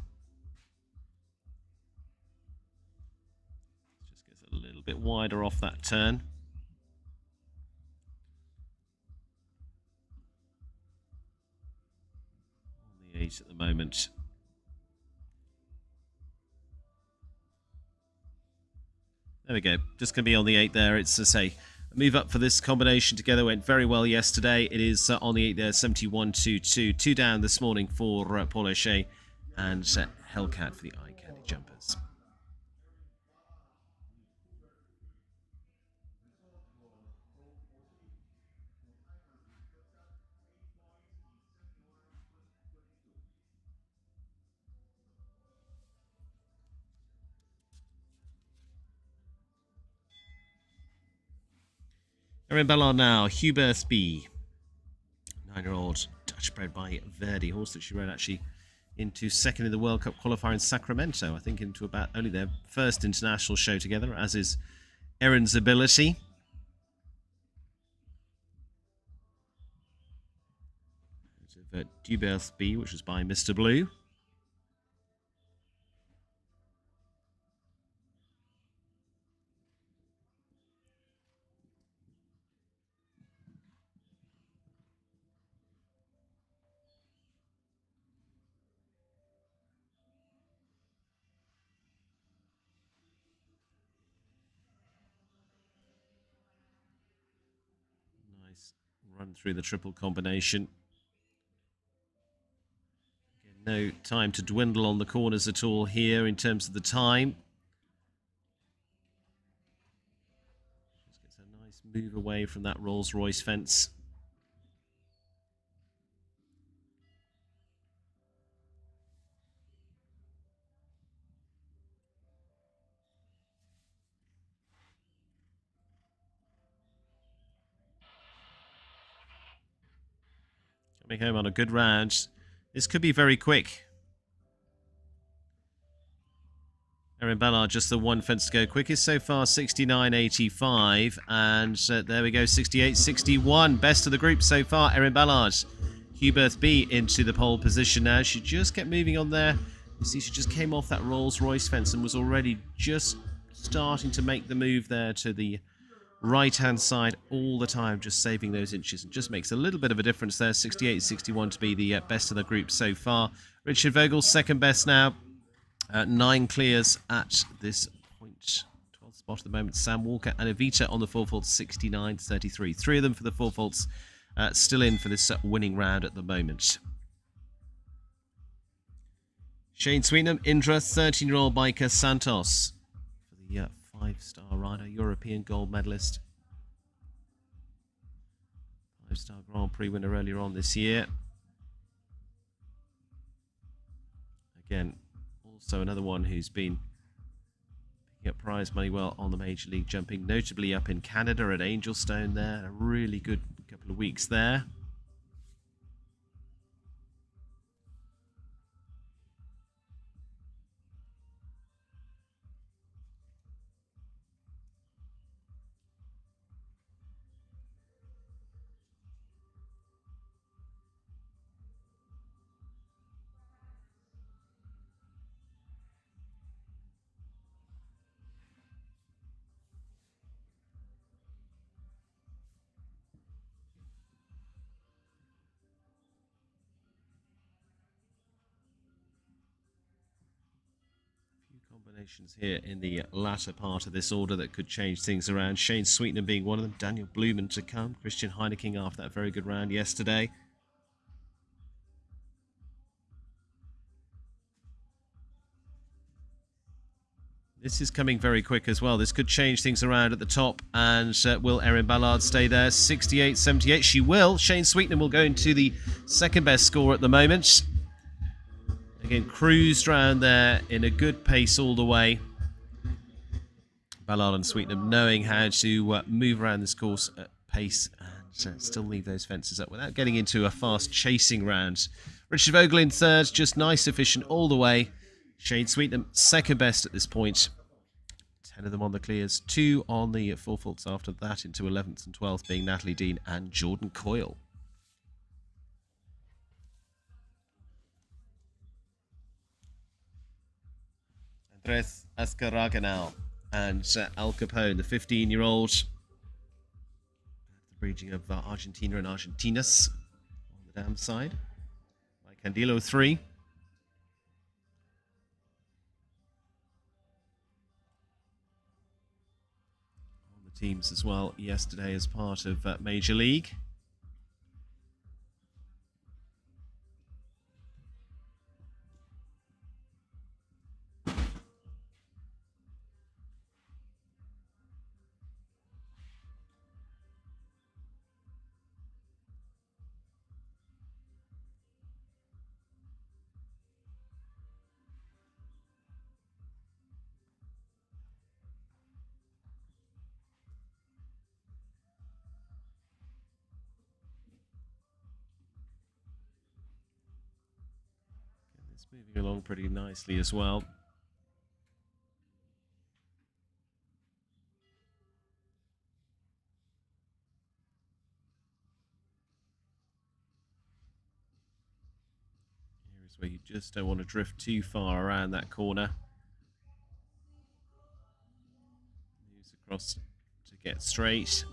gets a little bit wider off that turn. On the 8 at the moment. There we go. Just going to be on the 8 there. It's to say, move up for this combination together went very well yesterday. It is on the 8 there, 71.22. 2 down this morning for Paul O'Shea and Hellcat for the eye candy jumpers. They're in Ballard now. Hubert B, 9-year-old Dutch bred by Verdi. Horse that she rode actually into second in the World Cup qualifier in Sacramento. I think into about only their first international show together, as is Erin's ability. Hubert B, which was by Mr. Blue. Run through the triple combination. Again, no time to dwindle on the corners at all here in terms of the time. move away from that Rolls-Royce fence. Coming home on a good round. This could be very quick. Erin Ballard, just the one fence to go. Quickest so far, 69.85. And there we go, 68.61. Best of the group so far, Erin Ballard. Huberth B into the pole position now. She just kept moving on there. You see, she just came off that Rolls-Royce fence and was already just starting to make the move there to the right-hand side all the time, just saving those inches. It just makes a little bit of a difference there. 68.61 to be the best of the group so far. Richard Vogel, second best now. 9 clears at this point. 12th spot at the moment. Sam Walker and Evita on the 4 faults, 69.33. 3 of them for the 4 faults, still in for this winning round at the moment. Shane Sweetnam, Indra, 13-year-old biker Santos for the 5-star rider, European gold medalist. 5-star Grand Prix winner earlier on this year. Again, also another one who's been picking up prize money well on the Major League Jumping, notably up in Canada at Angelstone there. A really good couple of weeks there. Combinations here in the latter part of this order that could change things around. Shane Sweetnam being one of them. Daniel Blumen to come. Christian Heineking after that very good round yesterday. This is coming very quick as well. This could change things around at the top. And will Erin Ballard stay there? 68.78. She will. Shane Sweetnam will go into the second best score at the moment. Again, cruised round there in a good pace all the way. Ballard and Sweetnam knowing how to move around this course at pace and still leave those fences up without getting into a fast chasing round. Richard Vogel in third, just nice, efficient all the way. Shane Sweetnam second best at this point. 10 of them on the clears, 2 on the 4 faults after that, into 11th and 12th being Natalie Dean and Jordan Coyle. Andres Azcárraga and Al Capone, the 15-year-old. The breeding of Argentina and Argentinas on the dam side. By Candilo 3. On the teams as well yesterday as part of Major League. It's moving along pretty nicely as well. Here's where you just don't want to drift too far around that corner. Moves across to get straight.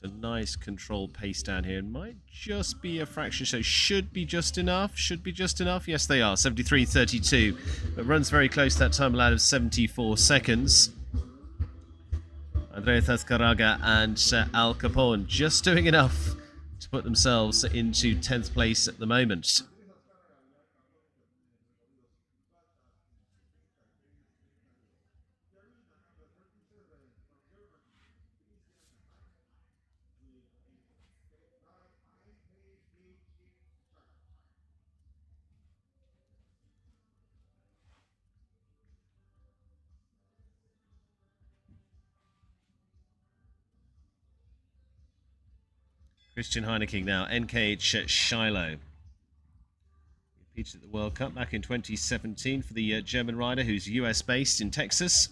A nice controlled pace down here. It might just be a fraction, so should be just enough. Should be just enough. Yes, they are. 73.32. But runs very close to that time allowed of 74 seconds. Andres Azcárraga and Al Capone just doing enough to put themselves into 10th place at the moment. Christian Heineken now, NKH Shiloh. Competed at the World Cup back in 2017 for the German rider who's US based in Texas.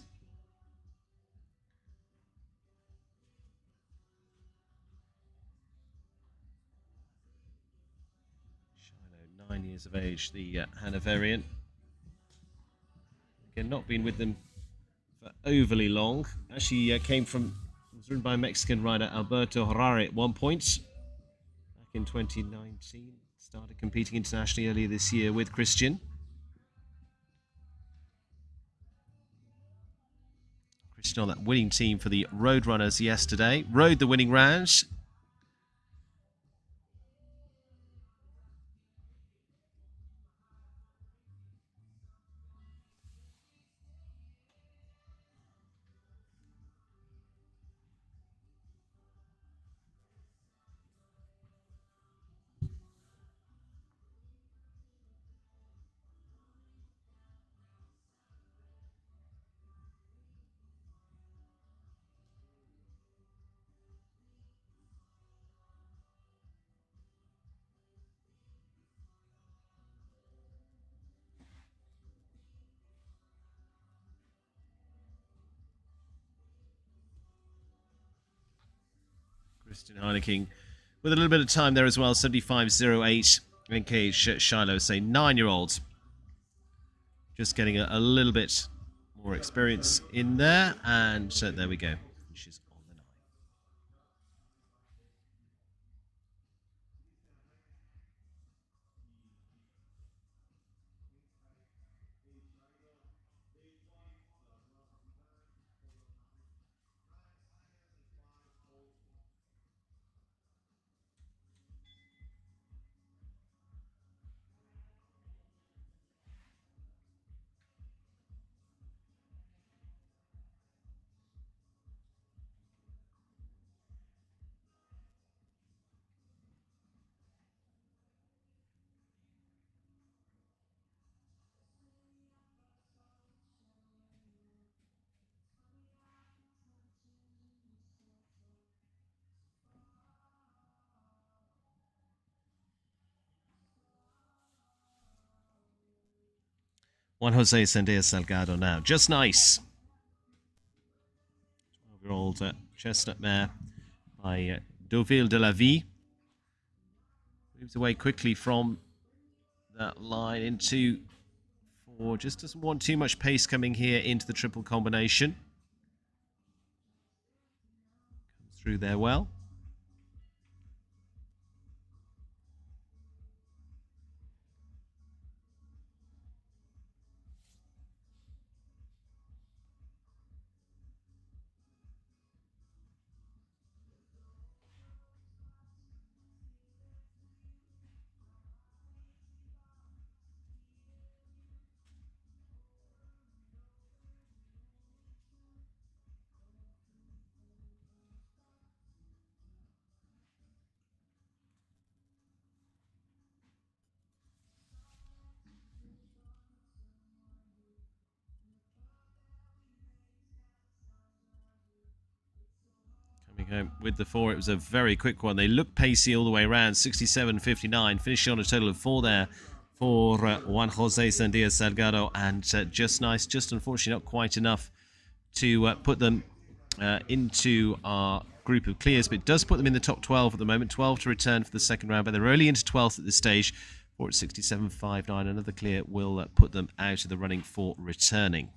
Shiloh, 9 years of age, the Hanoverian. Again, not been with them for overly long. Actually was ridden by Mexican rider Alberto Harare at one point back in 2019. Started competing internationally earlier this year with Christian. Christian on that winning team for the Roadrunners yesterday. Rode the winning round. Christian Heineken with a little bit of time there as well, 75.08. NKH Shiloh, say 9-year-olds. Just getting a little bit more experience in there, and there we go. Finishes on the 9. Juan Jose Sendiz Salgado now. Just nice. 12-year-old chestnut mare by Deauville de la Vie. Moves away quickly from that line into 4. Just doesn't want too much pace coming here into the triple combination. Comes through there well. With the 4, it was a very quick one. They looked pacey all the way around. 67.59, finishing on a total of 4 there for Juan Jose Sendiz Salgado, and just nice, just unfortunately not quite enough to put them into our group of clears, but it does put them in the top 12 at the moment. 12 to return for the second round, but they're only into 12th at this stage. 4 at 67.59, another clear will put them out of the running for returning.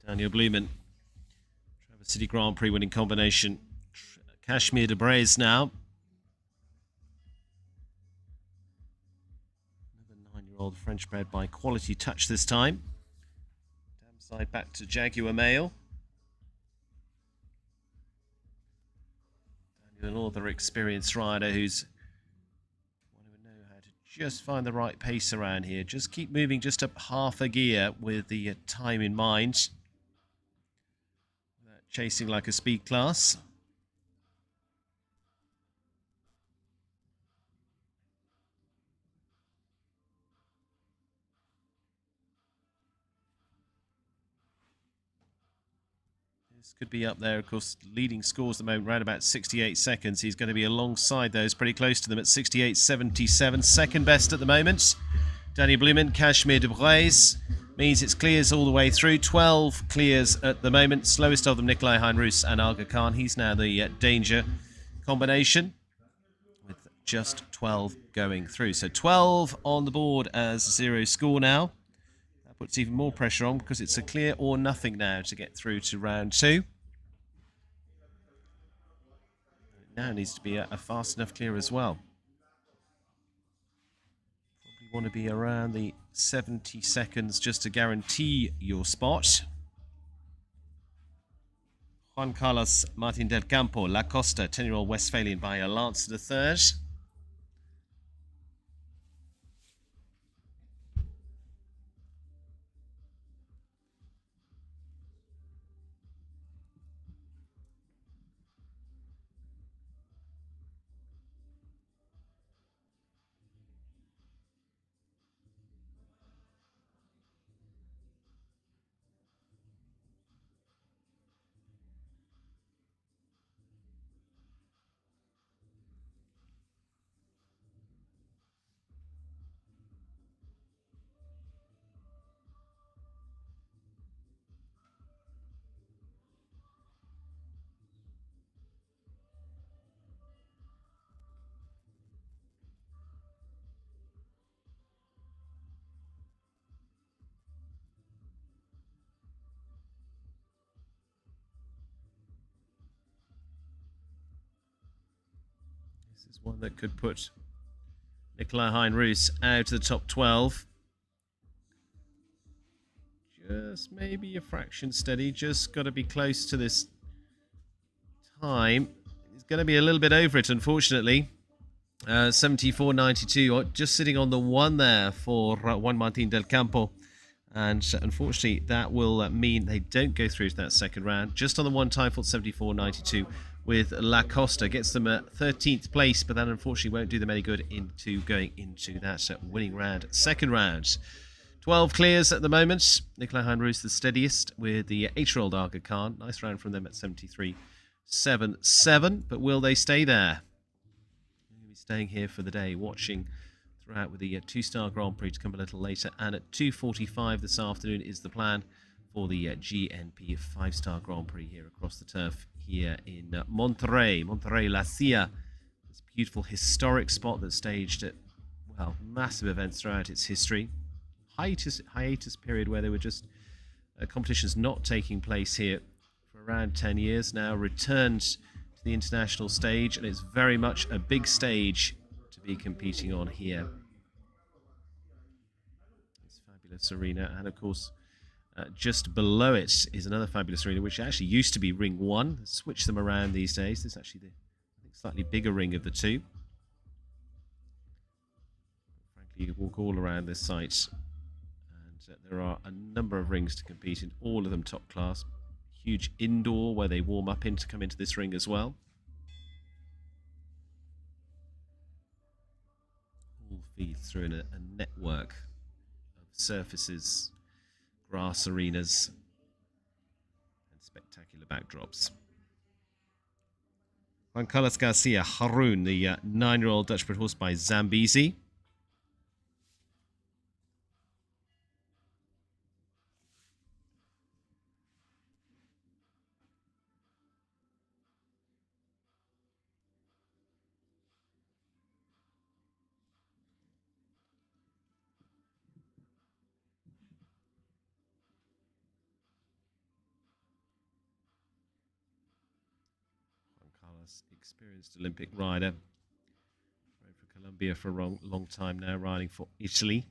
Daniel Blumen, Traverse City Grand Prix winning combination. Kashmir de Perez now. 2-year-old French bred by Quality Touch this time. Dam side back to Jaguar Male. Another experienced rider who's one who would know how to just find the right pace around here. Just keep moving just up half a gear with the time in mind. Chasing like a speed class. This could be up there, of course, leading scores at the moment, around about 68 seconds. He's going to be alongside those, pretty close to them at 68.77. Second best at the moment. Danny Blumen, Kashmir de Braise. Means it's clears all the way through. 12 clears at the moment. Slowest of them, Nikolai Heinrus and Aga Khan. He's now the danger combination with just 12 going through. So 12 on the board as zero score now. That puts even more pressure on because it's a clear or nothing now to get through to round 2. It now needs to be a fast enough clear as well. Probably want to be around the 70 seconds just to guarantee your spot. Juan Carlos Martin del Campo, La Costa, 10-year-old Westphalian by a lance to the third. This is one that could put Nikolai Heinrus out of the top 12. Just maybe a fraction steady. Just got to be close to this time. It's going to be a little bit over it, unfortunately. 74.92. Just sitting on the 1 there for Juan Martin del Campo. And unfortunately, that will mean they don't go through to that second round. Just on the 1 time for 74.92 with La Costa. Gets them at 13th place, but that unfortunately won't do them any good into going into that winning round. Second round. 12 clears at the moment. Nikolai Heinrus the steadiest with the 8-year-old Aga Khan. Nice round from them at 73.77. But will they stay there? We'll be staying here for the day, watching throughout with the 2-star Grand Prix to come a little later. And at 2:45 this afternoon is the plan for the GNP 5-star Grand Prix here across the turf here in Monterrey, La Silla. This beautiful historic spot that's staged at, well, massive events throughout its history. Hiatus period where there were just competitions not taking place here for around 10 years now. Returned to the international stage, and it's very much a big stage to be competing on here. This fabulous arena, and of course just below it is another fabulous arena which actually used to be Ring 1. Switch them around these days. This is actually the, I think, slightly bigger ring of the two. Frankly, you walk all around this site and there are a number of rings to compete in, all of them top class. Huge indoor where they warm up in to come into this ring as well. All feeds through in a network of surfaces, grass arenas, and spectacular backdrops. Juan Carlos Garcia Haroun, the 9-year-old Dutch-bred horse by Zambezi. Experienced Olympic rider. Rode for Colombia for a long time now, riding for Italy.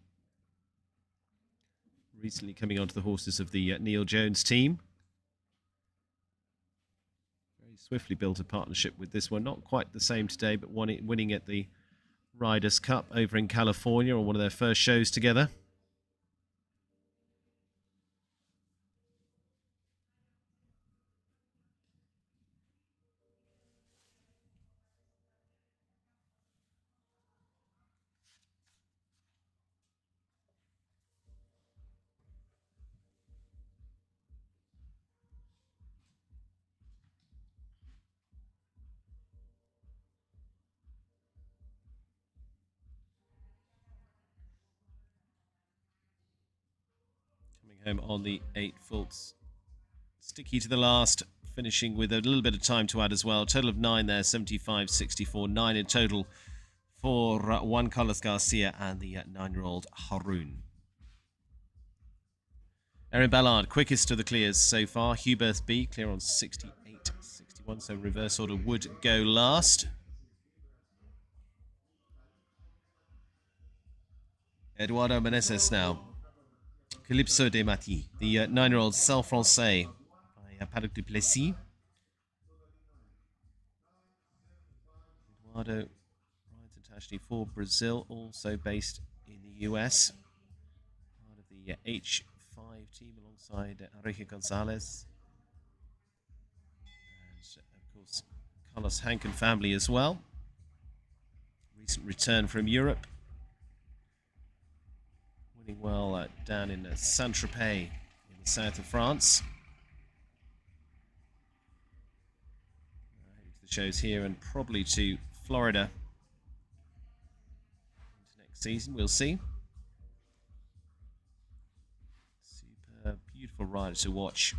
recently coming onto the horses of the Neil Jones team. Very swiftly built a partnership with this one. Not quite the same today, but winning at the Riders' Cup over in California on one of their first shows together. Coming home on the 8 faults. Sticky to the last, finishing with a little bit of time to add as well. Total of 9 there, 75, 64, 9 in total for Juan Carlos Garcia and the 9-year-old Haroun. Erin Ballard, quickest of the clears so far. Hubert B, clear on 68, 61, so reverse order would go last. Eduardo Meneses now. Calypso de Mati, the 9-year-old Saint Francais by Paddock du Plessis. Eduardo rides internationally for Brazil, also based in the US. Part of the H5 team alongside Enrique Gonzalez. And, of course, Carlos Hankin family as well. Recent return from Europe. Winning well down in Saint-Tropez in the south of France. Heading to the shows here and probably to Florida into next season. We'll see. Super beautiful rider to watch.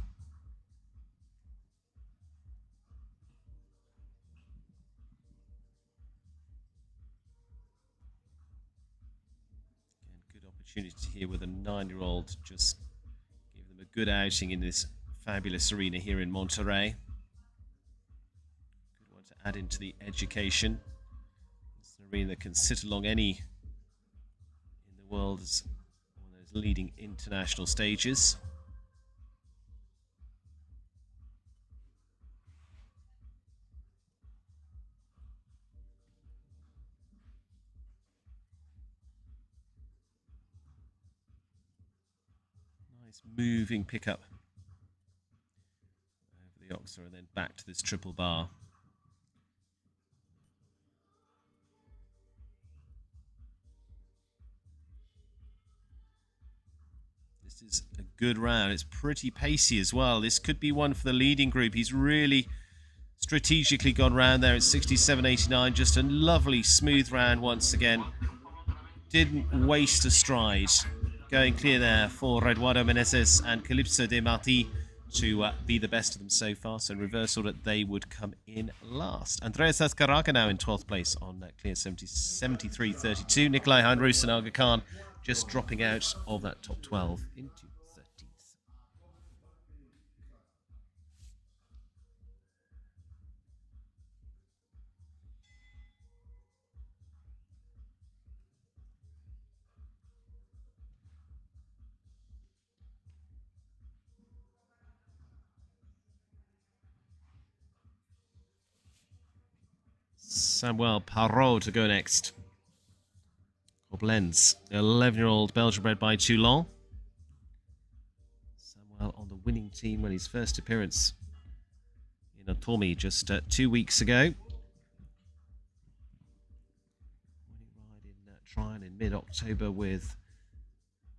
Again, good opportunity here with a 9-year-old. Just give them a good outing in this fabulous arena here in Monterrey. Good one to add into the education. It's an arena that can sit along any in the world as one of those leading international stages. Nice moving pickup over the Oxer and then back to this triple bar. This is a good round. It's pretty pacey as well. This could be one for the leading group. He's really strategically gone round there at 67.89. Just a lovely smooth round once again. Didn't waste a stride. Going clear there for Eduardo Meneses and Calypso de Marti to be the best of them so far. So in reverse order, they would come in last. Andreas Azcárraga now in 12th place on clear 73.32. Nikolai Heinroos and Aga Khan just dropping out of that top 12 into 13th. Samuel Parot to go next. Koblenz, 11-year-old Belgian bred by Toulon. Samuel on the winning team when his first appearance in Atomi just 2 weeks ago. Winning ride in trial in mid-October with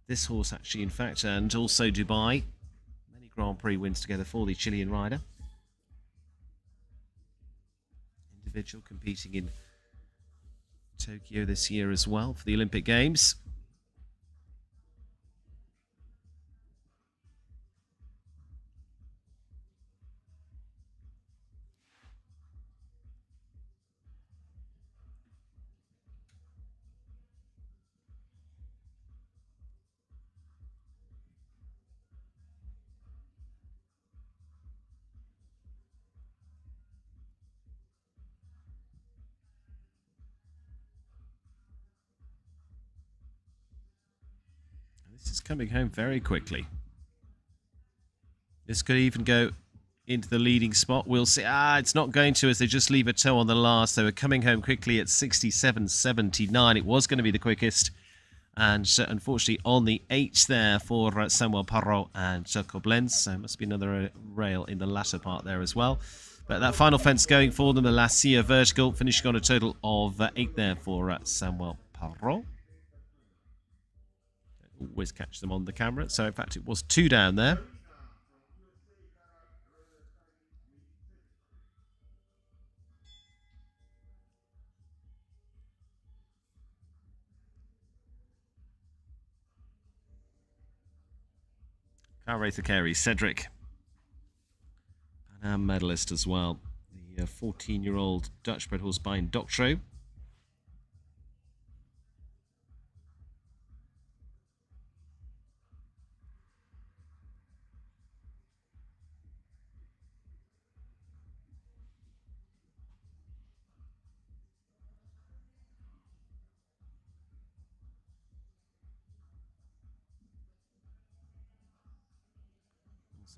this horse actually, in fact, and also Dubai. Many Grand Prix wins together for the Chilean rider. Individual competing in Tokyo this year as well for the Olympic Games. This is coming home very quickly. This could even go into the leading spot. We'll see. It's not going to, as they just leave a toe on the last. They were coming home quickly at 67.79. It was going to be the quickest. And unfortunately on the 8th there for Samuel Parro and Koblenz. So it must be another rail in the latter part there as well. But that final fence going for them, the La Silla vertical, finishing on a total of 8 there for Samuel Parro. Always catch them on the camera. So in fact it was 2 down there. Carey, Cedric, Pan Am medalist as well. The 14-year-old Dutch-bred horse by Doctro.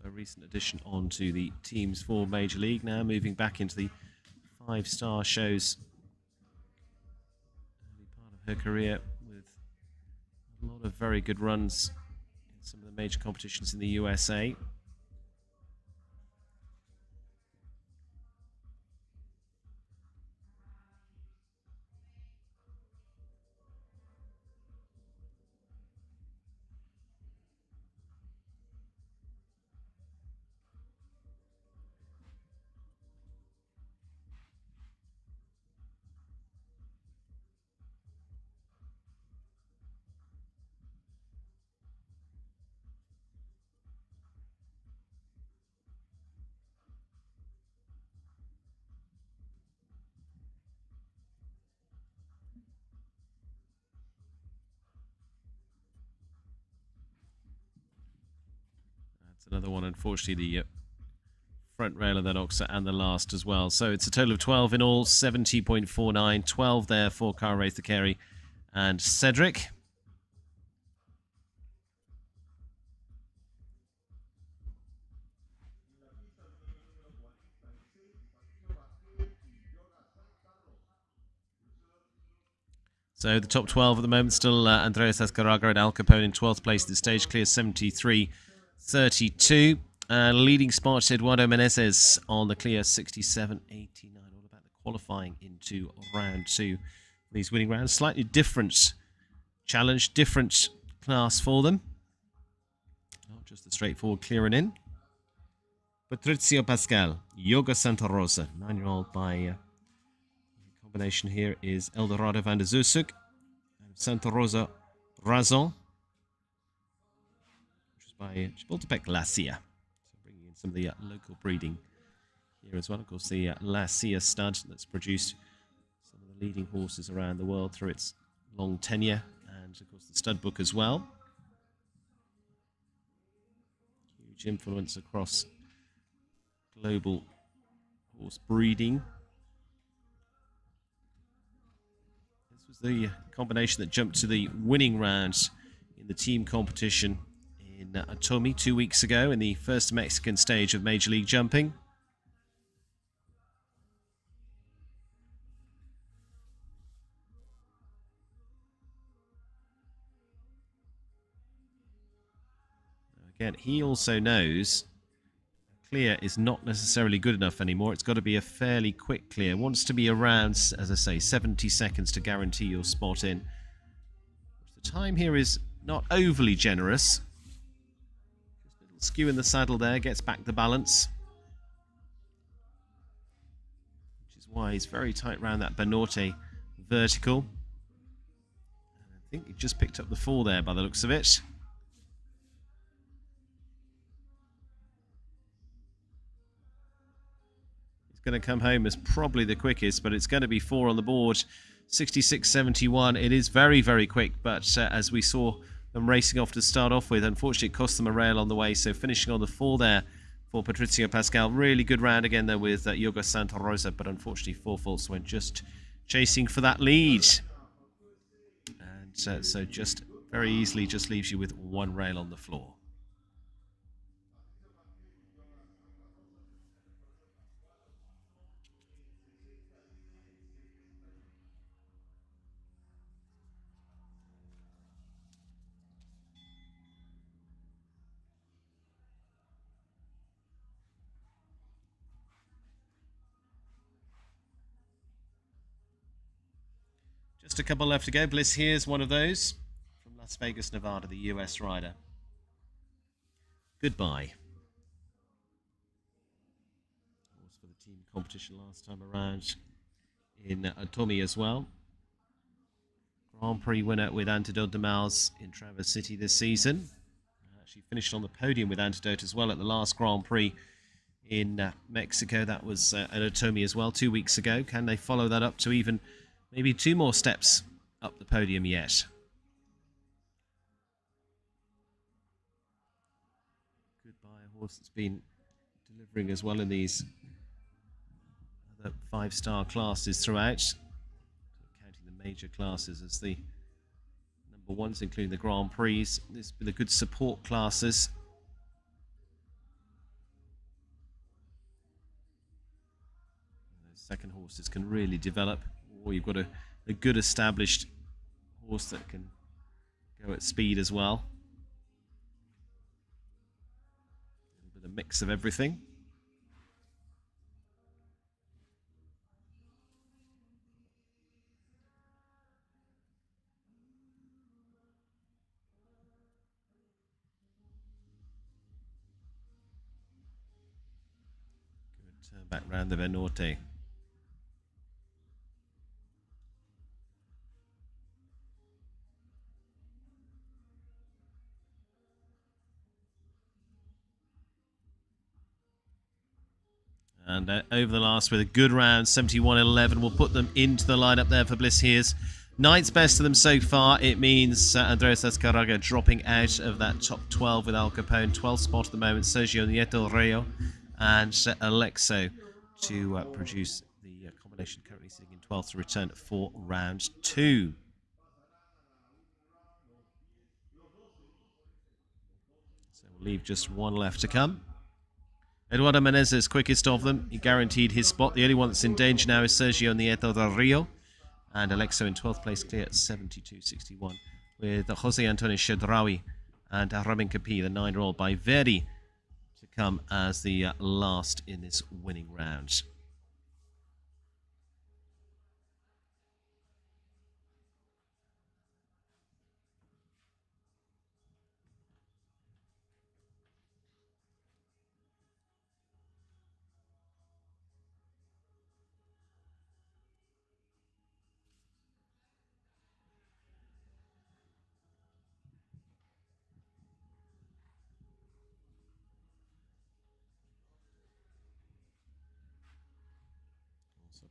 A recent addition onto the teams for Major League, now moving back into the 5-star shows. Early part of her career with a lot of very good runs in some of the major competitions in the USA. Another one, unfortunately, the front rail of that Oxa and the last as well. So it's a total of 12 in all, 70.49, 12 there for Carey and Cedric. So the top 12 at the moment, still Andreas Azcárraga and Al Capone in 12th place at the stage, clear 73.32. Leading spot Eduardo Menezes on the clear 67.89. All about the qualifying into round 2. These winning rounds, slightly different challenge, different class for them. Not just a straightforward clearing in. Patrizio Pascal, Yoga Santa Rosa, 9-year-old by combination here is Eldorado van der Zusuk and Santa Rosa Razon, which is by Chapultepec La Silla. So bringing in some of the local breeding here as well. Of course, the La Silla stud that's produced some of the leading horses around the world through its long tenure, and of course the stud book as well. Huge influence across global horse breeding. The combination that jumped to the winning round in the team competition in Atomi 2 weeks ago in the first Mexican stage of Major League Jumping. Again, he also knows clear is not necessarily good enough anymore. It's got to be a fairly quick clear. Wants to be around, as I say, 70 seconds to guarantee your spot in. The time here is not overly generous. Just a little skew in the saddle there, gets back the balance. Which is why he's very tight around that Banorte vertical. And I think he just picked up the 4 there by the looks of it. Going to come home as probably the quickest, but it's going to be 4 on the board. 66.71. It is very, very quick, but as we saw them racing off to start off with, unfortunately it cost them a rail on the way, so finishing on the 4 there for Patrizio Pascal. Really good round again there with Yoga Santa Rosa, but unfortunately 4 faults went just chasing for that lead. And so just very easily just leaves you with one rail on the floor. Just a couple left to go. Bliss here's one of those from Las Vegas, Nevada, the US rider. Goodbye. Horse for the team competition last time around in Tommy as well. Grand Prix winner with Antidote de Mals in Traverse City this season. Actually finished on the podium with Antidote as well at the last Grand Prix in Mexico. That was an Otomi as well 2 weeks ago. Can they follow that up to even maybe 2 more steps up the podium yet? Goodbye, a horse that's been delivering as well in these other 5-star classes throughout. Counting the major classes as the number ones, including the Grand Prix. There's been the good support classes. And those second horses can really develop. Or you've got a good established horse that can go at speed as well. A little bit of mix of everything. Good turn back round the BANORTE. And over the last with a good round, 71.11, will put them into the lineup there for Bliss Here's. Ninth best of them so far. It means Andres Azcárraga dropping out of that top 12 with Al Capone. 12th spot at the moment. Sergio Nieto Rio and Alexo to produce the combination currently sitting in 12th to return for round 2. So we'll leave just one left to come. Eduardo Menezes, quickest of them. He guaranteed his spot. The only one that's in danger now is Sergio Nieto del Rio. And Alexo in 12th place, clear at 72.61. With Jose Antonio Chedraui and Ramin Capi, the 9-year-old by Verdi, to come as the last in this winning round.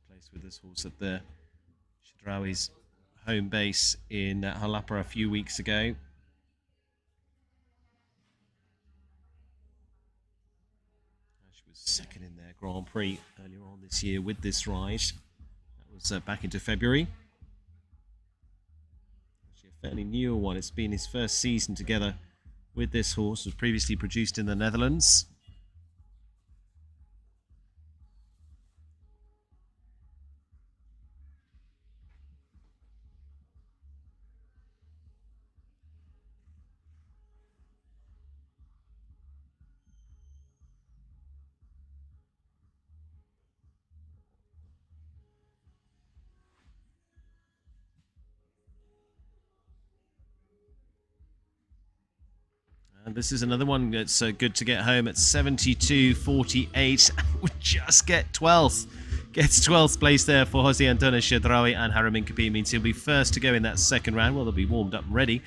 Placed with this horse at the Chedraui's home base in Jalapa a few weeks ago. She was second in their Grand Prix earlier on this year with this ride. That was back into February. Actually a fairly newer one. It's been his first season together with this horse. Was previously produced in the Netherlands. And this is another one that's good to get home at 72.48. We just get 12th. Gets 12th place there for Jose Antonio Chedraui, and Ramin Capi means he'll be first to go in that second round. Well, they'll be warmed up and ready.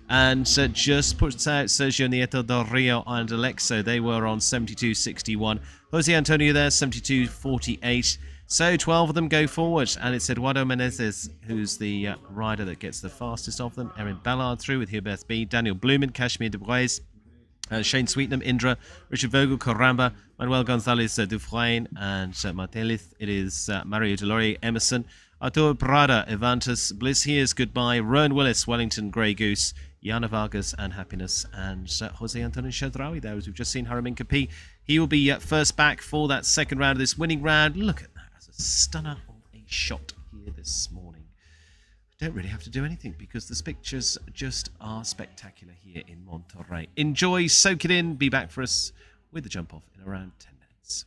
And just puts out Sergio Nieto del Rio and Alexo. They were on 72.61. Jose Antonio there, 72.48. So 12 of them go forward, and it's Eduardo Menezes who's the rider that gets the fastest of them. Erin Ballard through with Hubert B, Daniel Blumen, Kashmir de Bois, Shane Sweetnam, Indra, Richard Vogel, Corramba, Manuel Gonzalez Dufresne, and Martelith. It is Mario Delorier, Emerson, Arturo Prada, Evantus, Bliss Here's Goodbye, Rowan Willis, Wellington, Grey Goose, Yana Vargas and Happiness, and Jose Antonio Shadrawi there, as we've just seen Haramin Kapi. He will be first back for that second round of this winning round. Look at that, as a stunner of a shot here this morning. Don't really have to do anything because the pictures just are spectacular here in Monterrey. Enjoy, soak it in, be back for us with the jump off in around 10 minutes.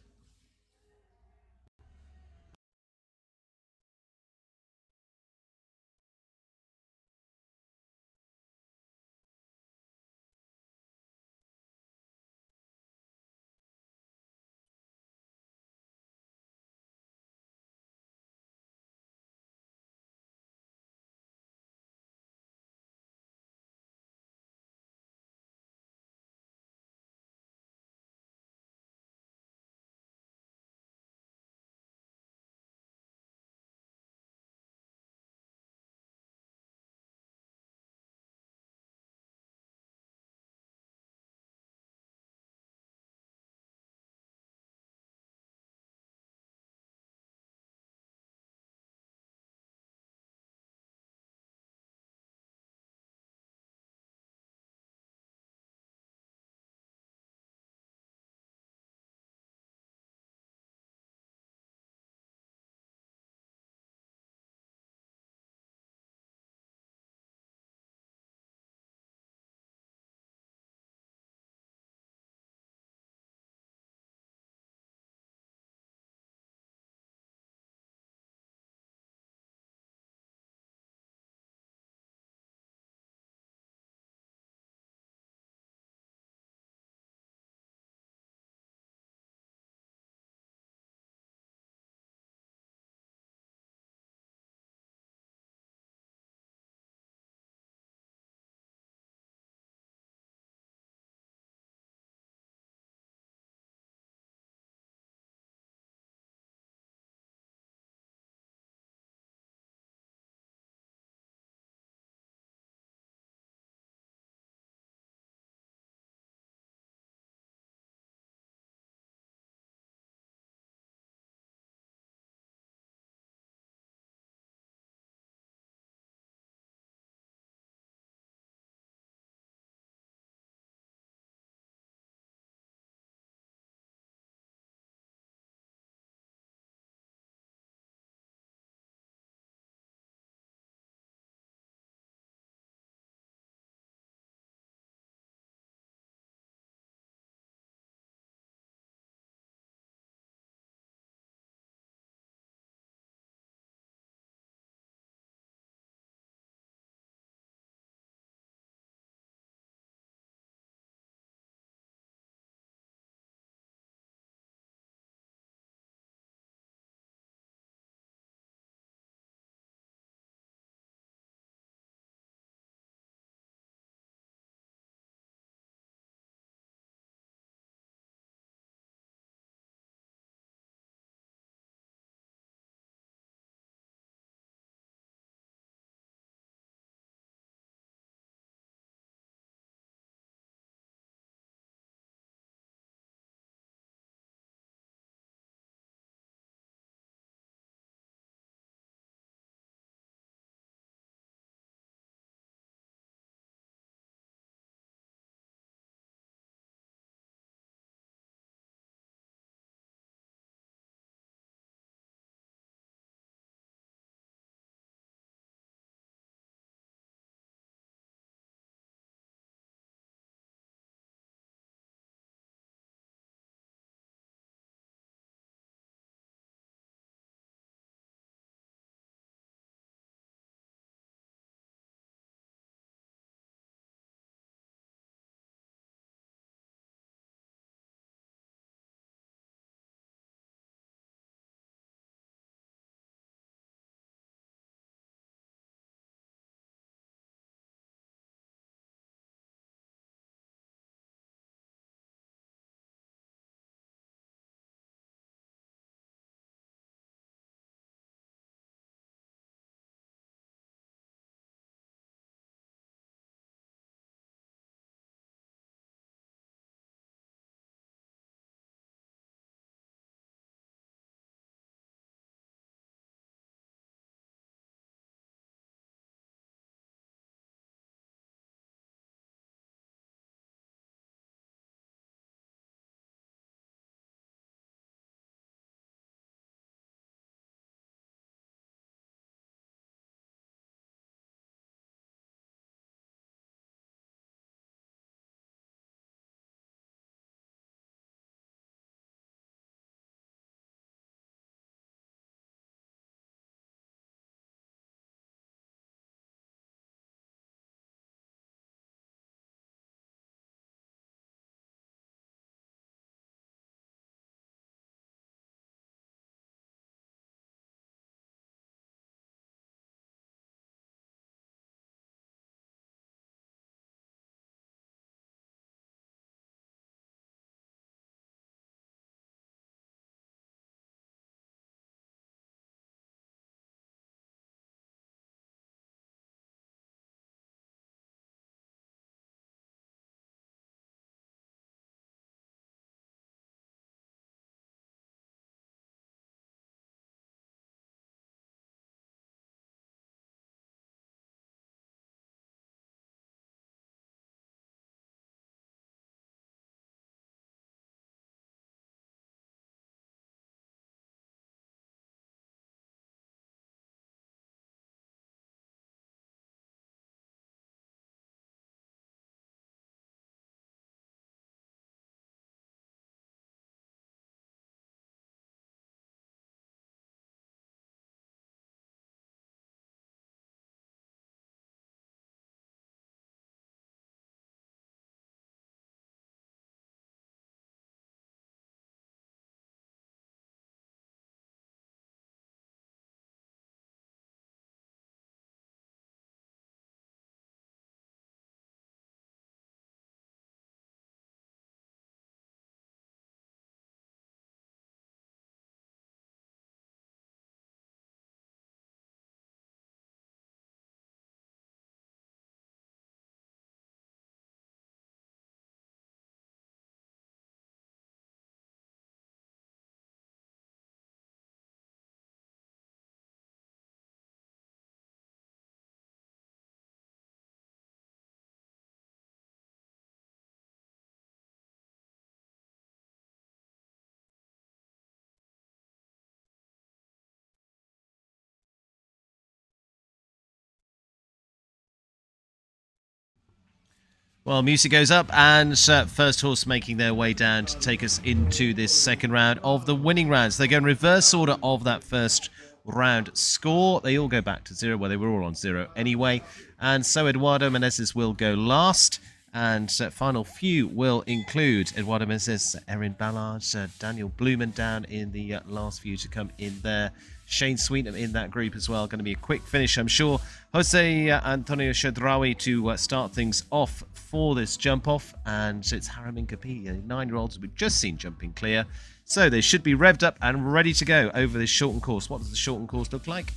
Well, music goes up, and first horse making their way down to take us into this second round of the winning rounds. They go in reverse order of that first round score. They all go back to 0. Well, they were all on 0 anyway. And so Eduardo Menezes will go last. And final few will include Eduardo Menezes, Erin Ballard, Daniel Blumen down in the last few to come in there. Shane Sweetnam in that group as well. Going to be a quick finish, I'm sure. Jose Antonio Chedraui to start things off for this jump-off. And it's Haramin Kapi, a 9-year-old we've just seen jumping clear. So they should be revved up and ready to go over this shortened course. What does the shortened course look like?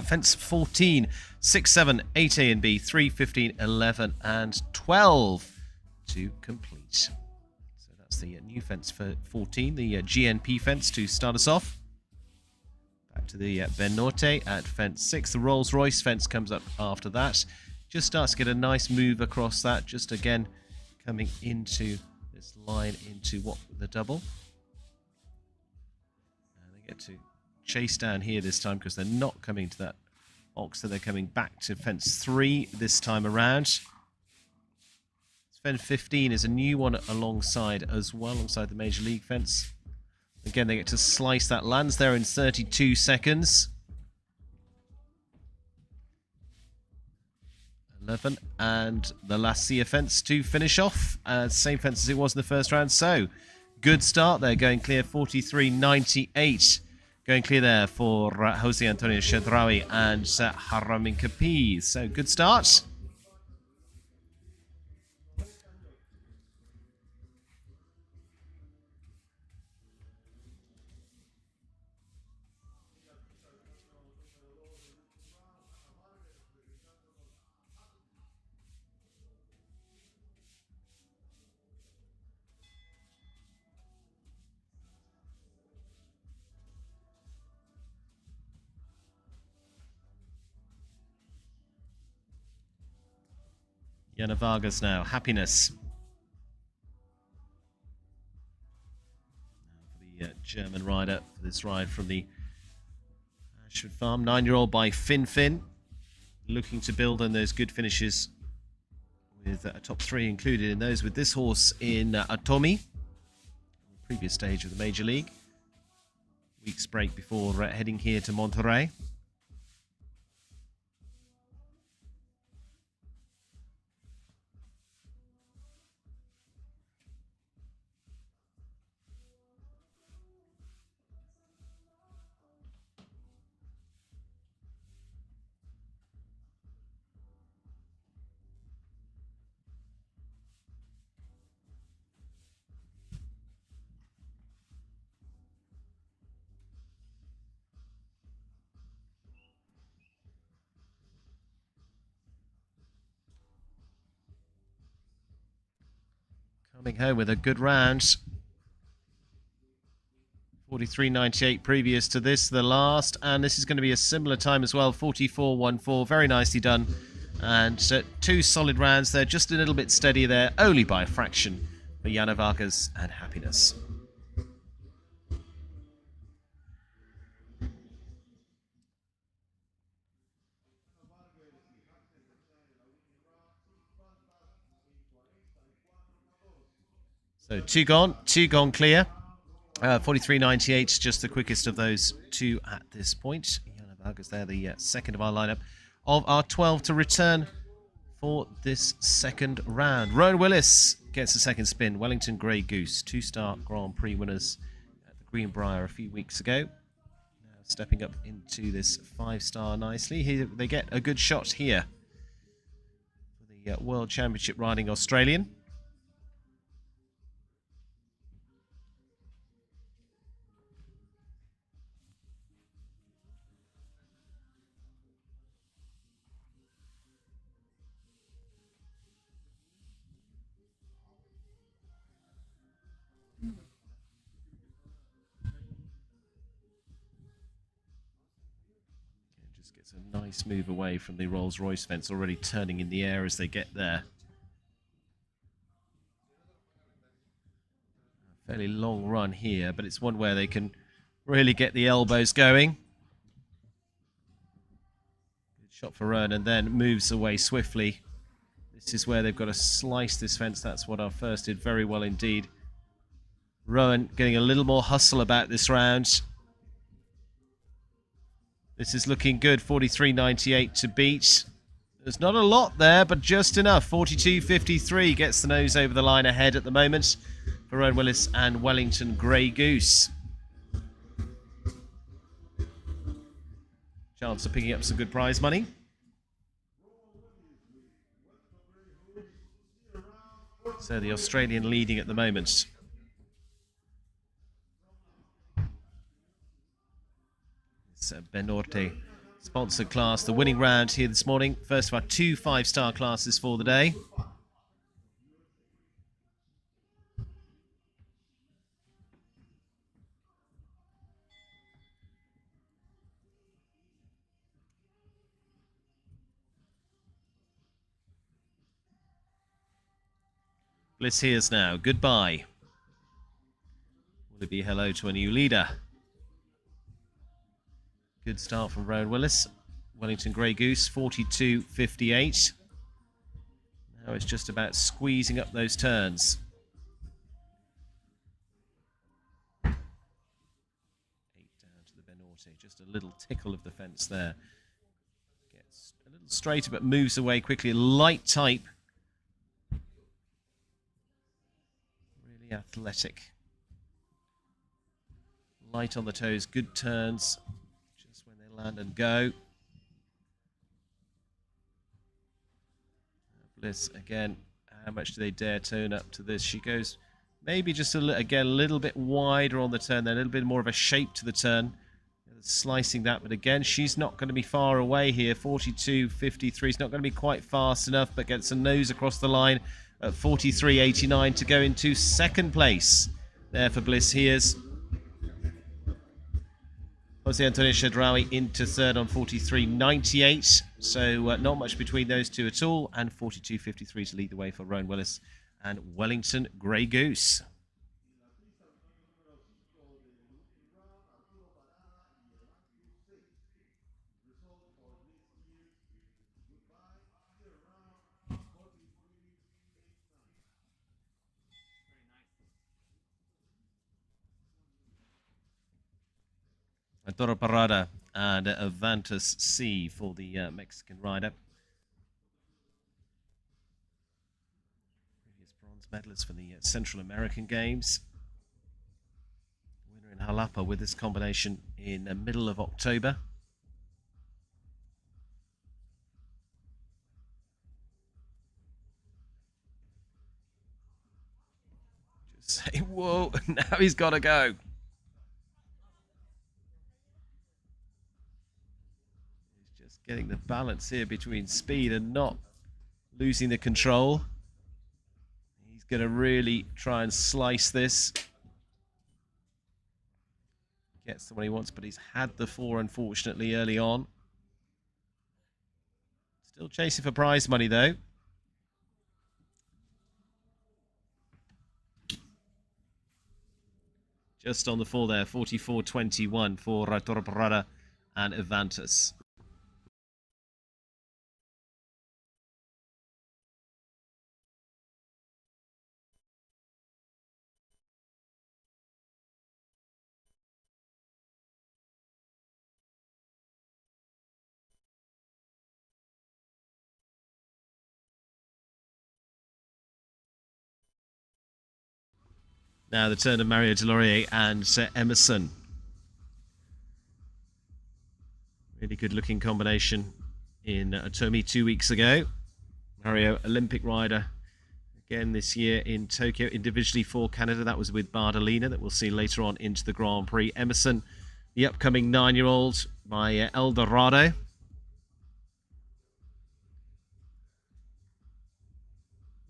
Fence 14, 6, 7, 8 A and B, 3, 15, 11 and 12 to complete. So that's the new fence for 14, the GNP fence to start us off. Back to the BANORTE at fence 6. The Rolls-Royce fence comes up after that. Just starts to get a nice move across that. Just again coming into this line into what the double. And they get to chase down here this time because they're not coming to that box, so they're coming back to fence 3 this time around. Fence 15 is a new one alongside as well, alongside the Major League fence. Again, they get to slice that. Lands there in 32 seconds. 11, and the La Silla fence to finish off. Same fence as it was in the first round, so good start there, going clear 43.98. Going clear there for Jose Antonio Chedraui and Haramin Kapi. So good start. Yana Vargas now. Happiness. For the German rider for this ride from the Ashford Farm. 9-year-old by Finn. Looking to build on those good finishes with a top 3 included in those with this horse in Atomi. The previous stage of the Major League. Week's break before heading here to Monterrey. Coming home with a good round. 43.98 previous to this, the last, and this is going to be a similar time as well. 44.14, very nicely done. And 2 solid rounds there, just a little bit steadier there, only by a fraction for Yana Vargas and Happiness. So 2 gone clear. 43.98, just the quickest of those 2 at this point. Yana Vargas there, the second of our lineup of our 12 to return for this second round. Rowan Willis gets a second spin. Wellington Grey Goose, 2-star Grand Prix winners at the Greenbrier a few weeks ago. Now stepping up into this 5-star nicely. Here they get a good shot here for the World Championship riding Australian. Gets a nice move away from the Rolls-Royce fence, already turning in the air as they get there. A fairly long run here, but it's one where they can really get the elbows going. Good shot for Rowan, and then moves away swiftly. This is where they've got to slice this fence. That's what our first did very well indeed. Rowan getting a little more hustle about this round. This is looking good. 43.98 to beat. There's not a lot there, but just enough. 42.53 gets the nose over the line ahead at the moment for Rowan Willis and Wellington Grey Goose. Chance of picking up some good prize money. So the Australian leading at the moment. It's a BANORTE sponsored class. The winning round here this morning. First of our 2 5-star classes for the day. Bliss here's now. Goodbye. Will it be hello to a new leader? Good start from Rowan Willis. Wellington Grey Goose, 42.58. Now it's just about squeezing up those turns. 8 down to the BANORTE. Just a little tickle of the fence there. Gets a little straighter but moves away quickly. Light type. Really athletic. Light on the toes, good turns. Land and go. Bliss again. How much do they dare turn up to this? She goes maybe just again a little bit wider on the turn there, a little bit more of a shape to the turn. Slicing that, but again she's not going to be far away here. 42.53 is not going to be quite fast enough, but gets a nose across the line at 43.89 to go into second place. There for Bliss Here's. Jose Antonio Chedraui into third on 43.98. So not much between those two at all. And 42.53 to lead the way for Rowan Willis and Wellington Grey Goose. Adora Parada and Avantus C for the Mexican rider. Previous bronze medalist for the Central American Games. Winner in Jalapa with this combination in the middle of October. Just say, whoa, now he's got to go. Getting the balance here between speed and not losing the control. He's going to really try and slice this. Gets the one he wants, but he's had the 4, unfortunately, early on. Still chasing for prize money, though. Just on the 4 there, 44.21 for Adora Parada and Avantus. Now the turn of Mario Delorier and Sir Emerson. Really good looking combination in Atomi 2 weeks ago. Mario, Olympic rider, again this year in Tokyo, individually for Canada. That was with Bardolina, that we'll see later on into the Grand Prix. Emerson, the upcoming 9-year-old by El Dorado.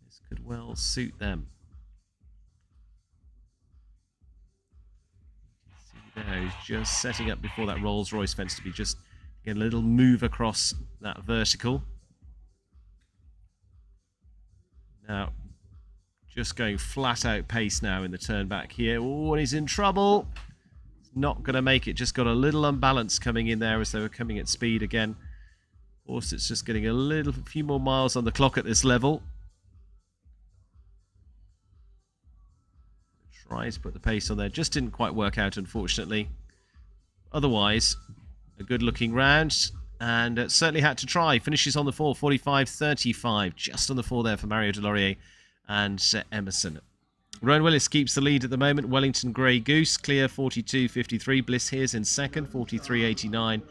This could well suit them. There, he's just setting up before that Rolls-Royce fence to be just get a little move across that vertical. Now, just going flat out pace now in the turn back here. Oh, and he's in trouble. He's not going to make it. Just got a little unbalance coming in there as they were coming at speed again. course, it's just getting a few more miles on the clock at this level. Tries to put the pace on there, just didn't quite work out, unfortunately. Otherwise, a good-looking round, and certainly had to try. Finishes on the 4, 45-35, just on the 4 there for Mario Delorier and Emerson. Rowan Willis keeps the lead at the moment. Wellington Grey Goose clear 42.53. Bliss Here's in second, 43.89.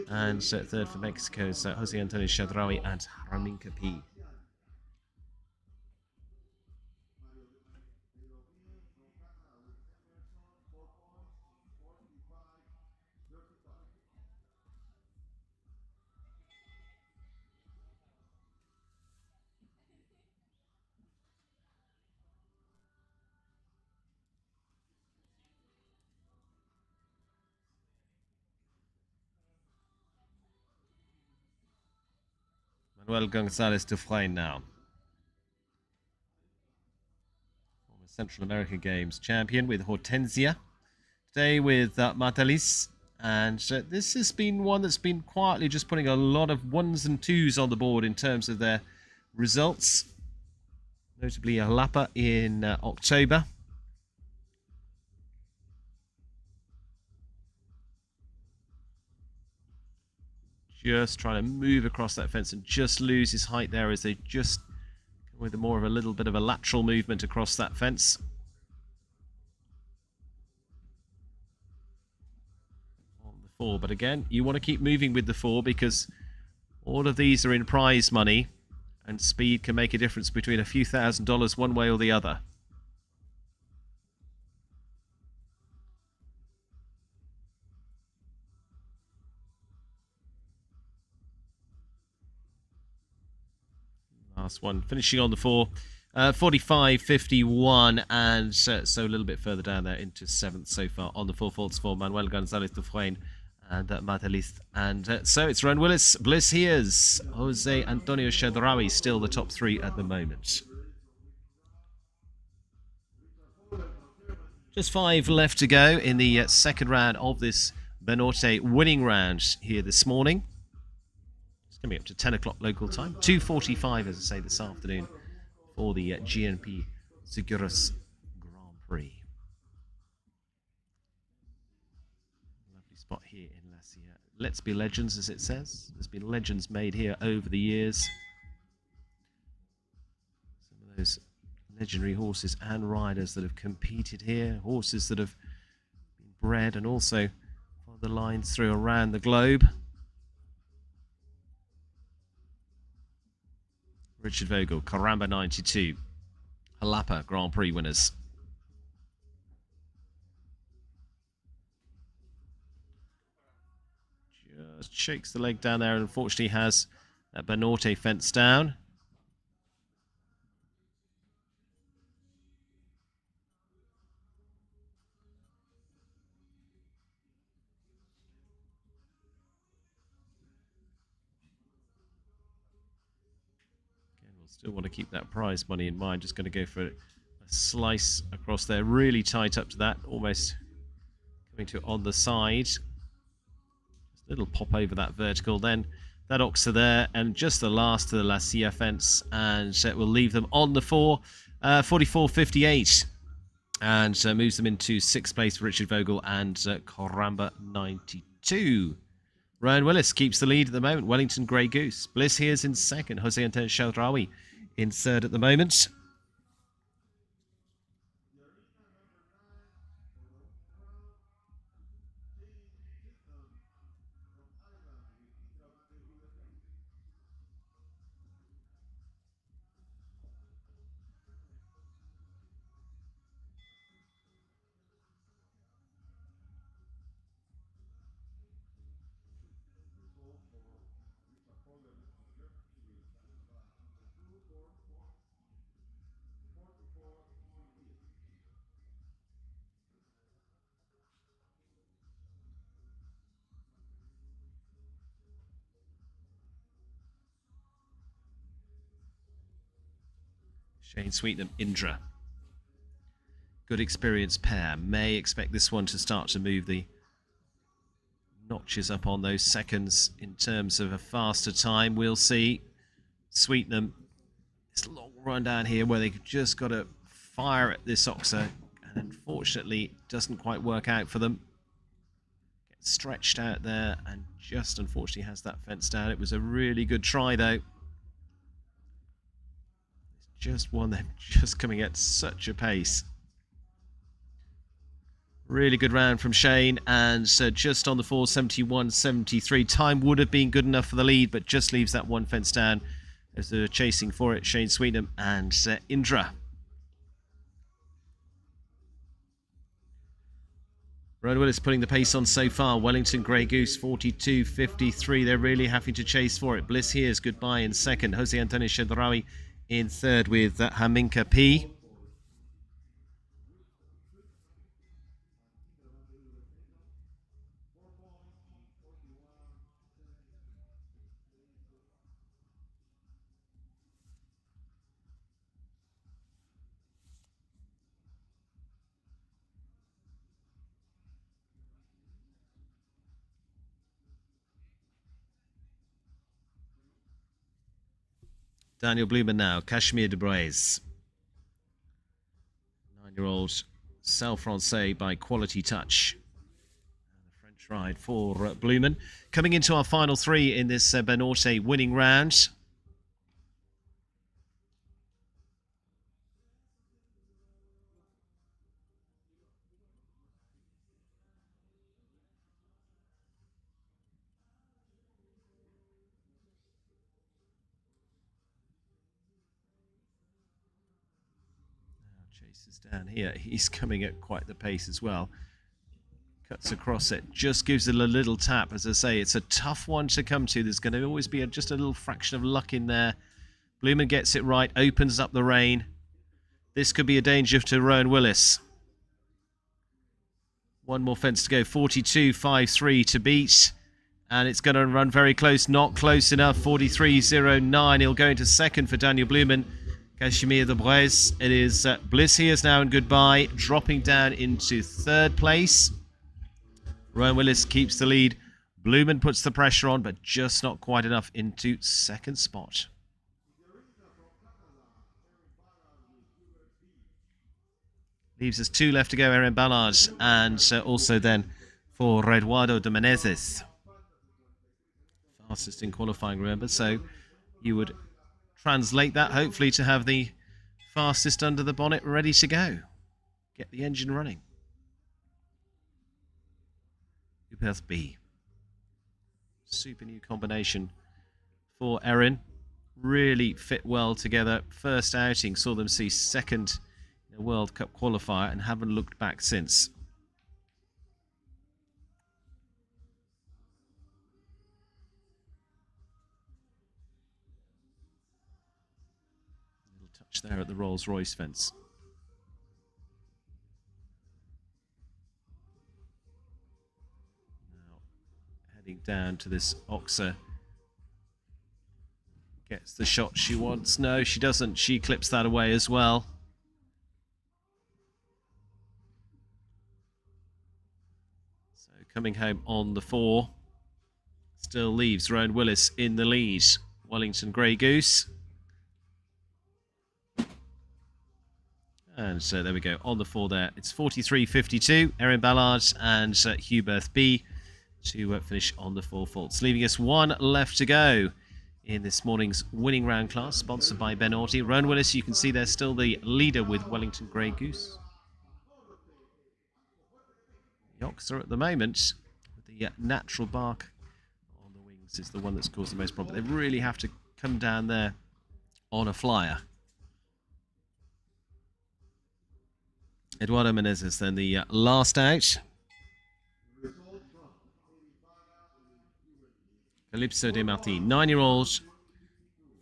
And third for Mexico, so Jose Antonio Shadrawi and Raminka P. Manuel Gonzalez Dufresne now. Former Central America Games champion with Hortensia. Today with Matalis. And this has been one that's been quietly just putting a lot of 1s and 2s on the board in terms of their results. Notably Jalapa in October. Just trying to move across that fence and just lose his height there as they just with more of a little bit of a lateral movement across that fence. On the 4, but again, you want to keep moving with the 4 because all of these are in prize money and speed can make a difference between a few $1,000s one way or the other. Last one, finishing on the 4, 45.51, and so a little bit further down there into 7th so far on the 4 faults for Manuel Gonzalez Dufresne and Matalis. And so it's Rowan Willis, Bliss Here's, Jose Antonio Shadrawi, still the top 3 at the moment. Just 5 left to go in the second round of this BANORTE winning round here this morning. Coming up to 10 o'clock local time. 2:45, as I say, this afternoon for the GNP Seguros Grand Prix. Lovely spot here in La Sierra. Let's be legends, as it says. There's been legends made here over the years. Some of those legendary horses and riders that have competed here. Horses that have been bred and also followed the lines through around the globe. Richard Vogel, Caramba 92, Jalapa Grand Prix winners. Just shakes the leg down there and unfortunately has that BANORTE fence down. Still want to keep that prize money in mind. Just going to go for a slice across there. Really tight up to that. Almost coming to on the side. Just a little pop over that vertical. Then that oxer there. And just the last of the La Sierra fence. And we'll leave them on the 4. 44.58. And moves them into 6th place for Richard Vogel and Caramba 92. Rowan Willis keeps the lead at the moment. Wellington Grey Goose. Bliss Here's in second. Jose Antonio Shadrawi in third at the moment. Shane Sweetnam, Indra. Good experienced pair. May expect this one to start to move the notches up on those seconds in terms of a faster time. We'll see. Sweetenham, this long run down here where they've just got to fire at this Oxer, and unfortunately it doesn't quite work out for them. Gets stretched out there and just unfortunately has that fence down. It was a really good try though. It's just one they're just coming at such a pace. Really good round from Shane, and just on the 4:71.73. Time would have been good enough for the lead, but just leaves that one fence down as they're chasing for it. Shane Sweetenham and Indra. Rowan Willis putting the pace on so far. Wellington Grey Goose 42.53. They're really having to chase for it. Bliss Here's goodbye in second. Jose Antonio Chedraui in third with Haminka P. Daniel Blumen now, Cachemire de Braise. 9-year-old Sal Francais by Quality Touch. And the French ride for Blumen. Coming into our final three in this BANORTE winning round. Chase is down here. He's coming at quite the pace as well. Cuts across it. Just gives it a little tap. As I say, it's a tough one to come to. There's going to always be just a little fraction of luck in there. Blumen gets it right. Opens up the rein. This could be a danger to Rowan Willis. One more fence to go. 42.53 to beat. And it's going to run very close. Not close enough. 43.09. He'll go into second for Daniel Blumen. Cachemire de Braise. It is Bliss Here's now and goodbye, dropping down into third place. Rowan Willis keeps the lead. Blumen puts the pressure on, but just not quite enough into second spot. Leaves us two left to go, Erin Ballard, and also then for Eduardo de Menezes. Fastest in qualifying, remember, so you would translate that, hopefully, to have the fastest under the bonnet ready to go. Get the engine running. Perth B. Super new combination for Erin. Really fit well together. First outing saw them see second in a World Cup qualifier and haven't looked back since. Touch there at the Rolls-Royce fence. Now heading down to this Oxer. Gets the shot she wants. No, she doesn't. She clips that away as well. So coming home on the 4. Still leaves Rowan Willis in the lead. Wellington Grey Goose. And so there we go, on the 4 there. It's 43.52, Erin Ballard and Hubert B to finish on the 4 faults. Leaving us one left to go in this morning's winning round class, sponsored by BANORTE. Rowan Willis, you can see they're still the leader with Wellington Grey Goose. The Oxer at the moment, with the natural bark on the wings, is the one that's caused the most problem. They really have to come down there on a flyer. Eduardo Menezes then the last out. Calypso de Martin, 9-year-old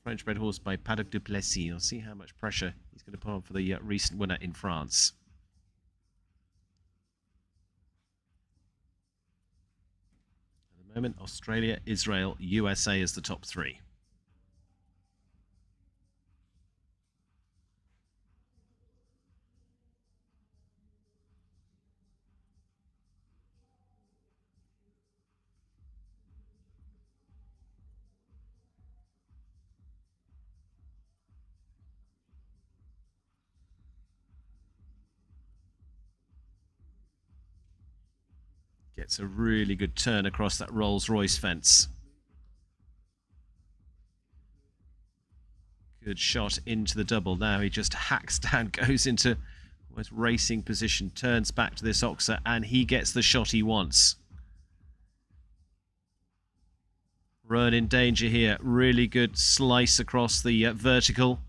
French-bred horse by Paddock du Plessis. You'll see how much pressure he's going to put on for the recent winner in France. At the moment, Australia, Israel, USA is the top 3. Gets a really good turn across that Rolls-Royce fence. Good shot into the double. Now he just hacks down, goes into almost racing position, turns back to this Oxer, and he gets the shot he wants. Run in danger here. Really good slice across the vertical.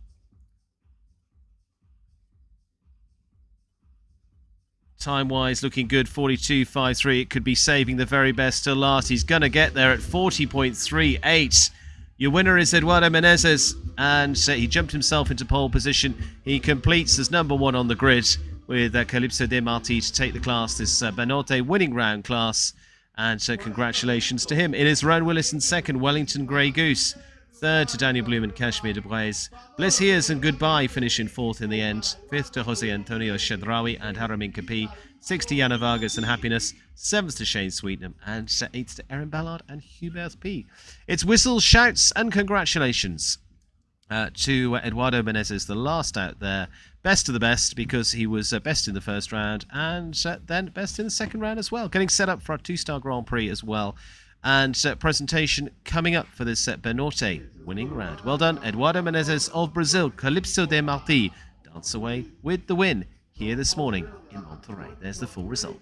Time-wise, looking good, 42.53. It could be saving the very best till last. He's going to get there at 40.38. Your winner is Eduardo Menezes, and he jumped himself into pole position. He completes as number one on the grid with Calypso de Marti to take the class, this BANORTE winning round class. And congratulations to him. It is Rowan Willis in second, Wellington Grey Goose. Third to Daniel Bloom and Kashmir de Braise. Bless Hears and Goodbye finishing fourth in the end. Fifth to Jose Antonio Chedraui and Haramin Kapi. Sixth to Yana Vargas and Happiness. Seventh to Shane Sweetnam. And eighth to Erin Ballard and Hubert P. It's whistles, shouts and congratulations to Eduardo Menezes, the last out there. Best of the best, because he was best in the first round and then best in the second round as well. Getting set up for our two-star Grand Prix as well. And presentation coming up for this BANORTE winning round. Well done, Eduardo Menezes of Brazil. Calypso de Marti dance away with the win here this morning in Monterrey. There's the full result.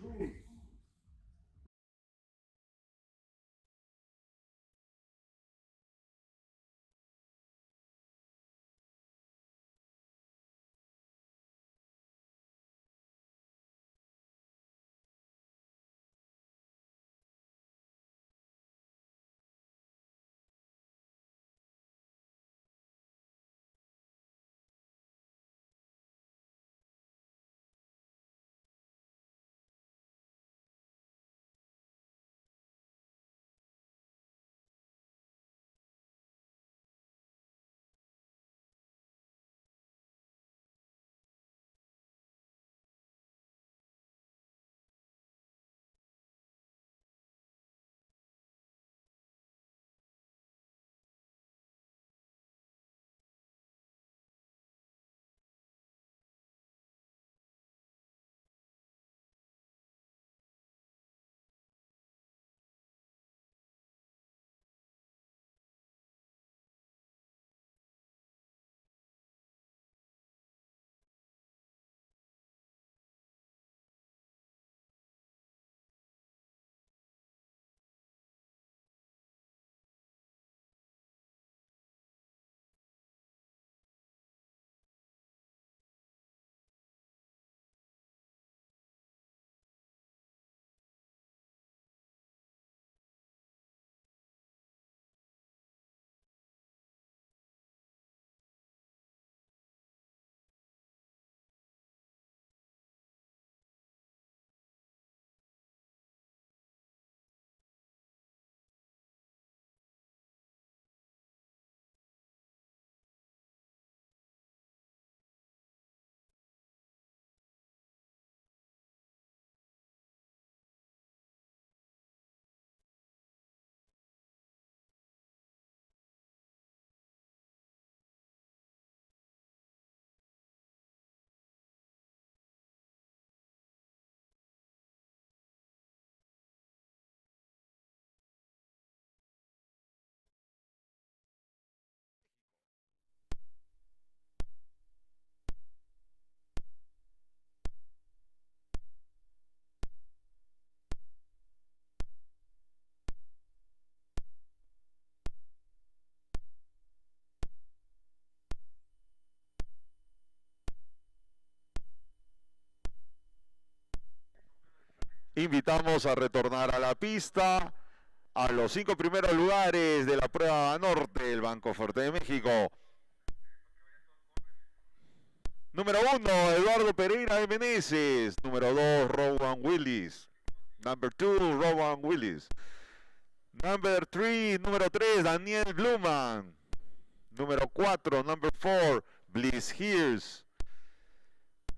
Invitamos a retornar a la pista a los 5 primeros lugares de la prueba norte del Banco Fuerte de México. Número 1, Eduardo Pereira de Meneses. Número 2, Rowan Willis. Number 2, Rowan Willis. Number 3, número 3, Daniel Bluman. Número 4, number 4, Bliss Hears.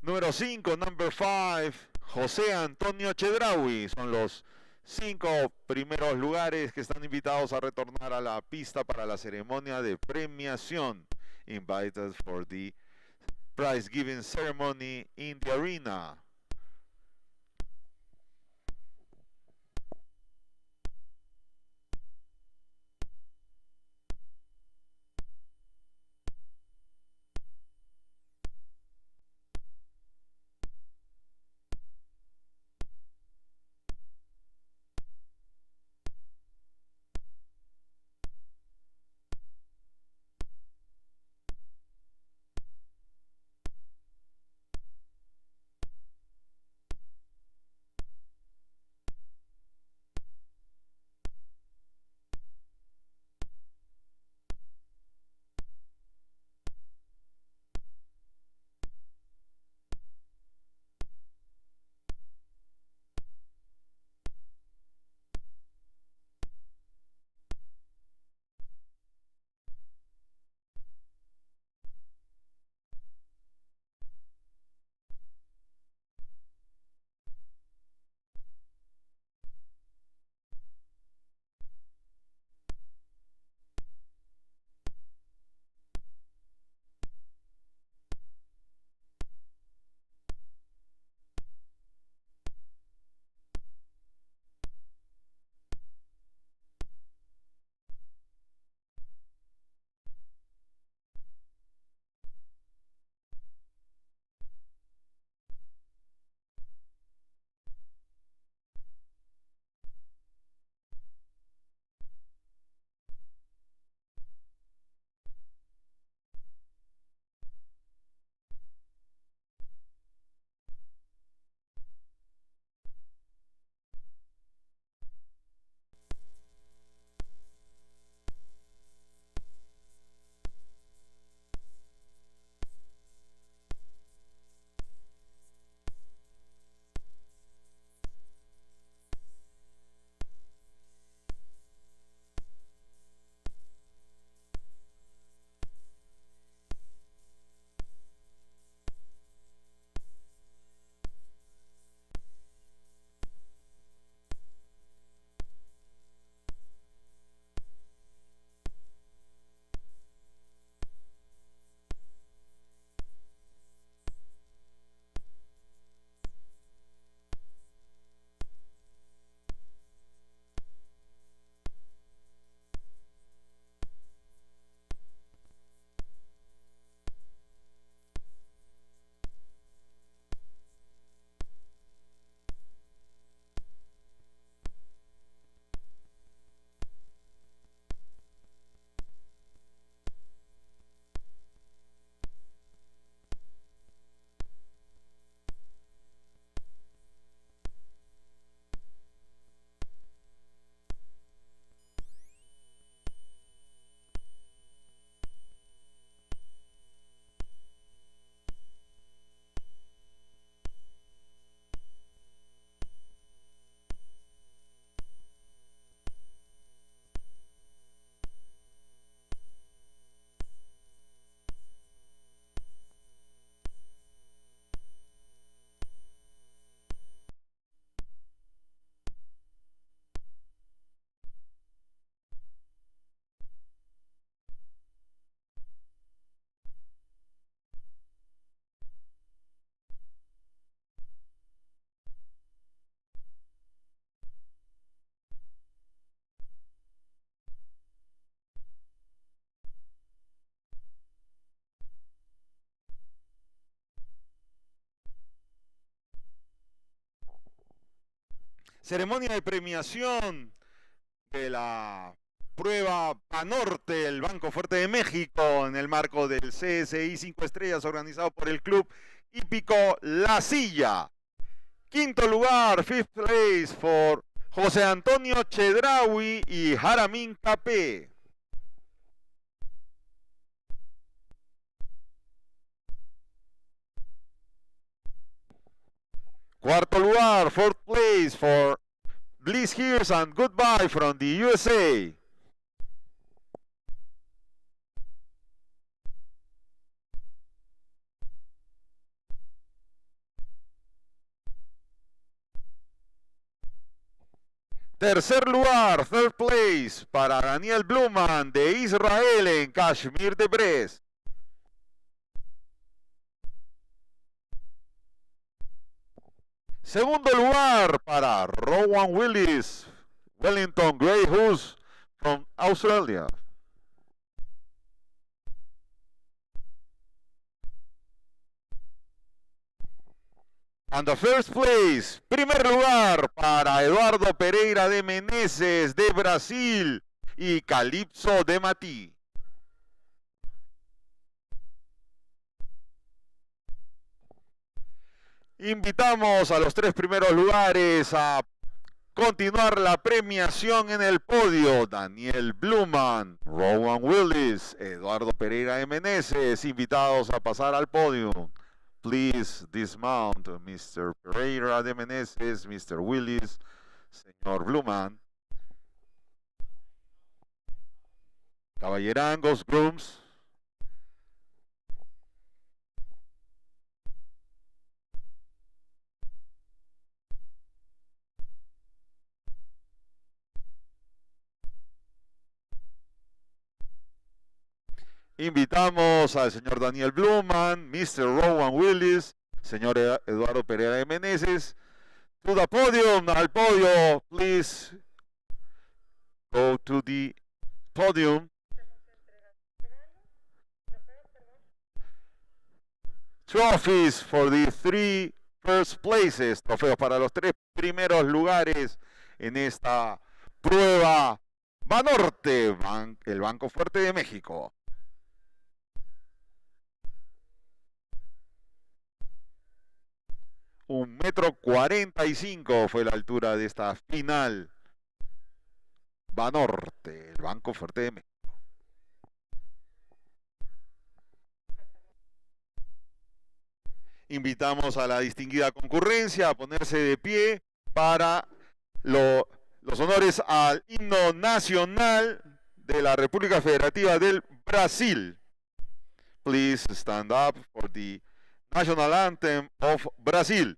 Número 5, number 5, José Antonio Chedraui. Son los 5 primeros lugares que están invitados a retornar a la pista para la ceremonia de premiación. Invited for the prize giving ceremony in the arena. Ceremonia de premiación de la prueba BANORTE, el Banco Fuerte de México, en el marco del CSI 5 estrellas organizado por el Club Hípico La Silla. Quinto lugar, fifth place for José Antonio Chedraui y Jaramín Capé. Cuarto lugar, fourth place for Bliss Here's and Goodbye from the USA. Tercer lugar, third place, para Daniel Bluman de Israel en Kashmir de Perez. Segundo lugar para Rowan Willis, Wellington Greyhounds from Australia. And the first place, primer lugar para Eduardo Pereira de Meneses de Brasil y Calipso de Matí. Invitamos a los tres primeros lugares a continuar la premiación en el podio. Daniel Bluman, Rowan Willis, Eduardo Pereira de Meneses, invitados a pasar al podio. Please dismount, Mr. Pereira de Meneses, Mr. Willis, señor Bluman. Caballerangos, grooms. Invitamos al señor Daniel Bluman, Mr. Rowan Willis, señor Eduardo Pereira de Meneses, to the podium, al podio. Please go to the podium. Trophies for the three first places, trofeos para los tres primeros lugares en esta prueba BANORTE, el Banco Fuerte de México. 1,45 m fue la altura de esta final. BANORTE, el Banco Fuerte de México. Invitamos a la distinguida concurrencia a ponerse de pie para los honores al himno nacional de la República Federativa del Brasil. Please stand up for the national anthem of Brazil.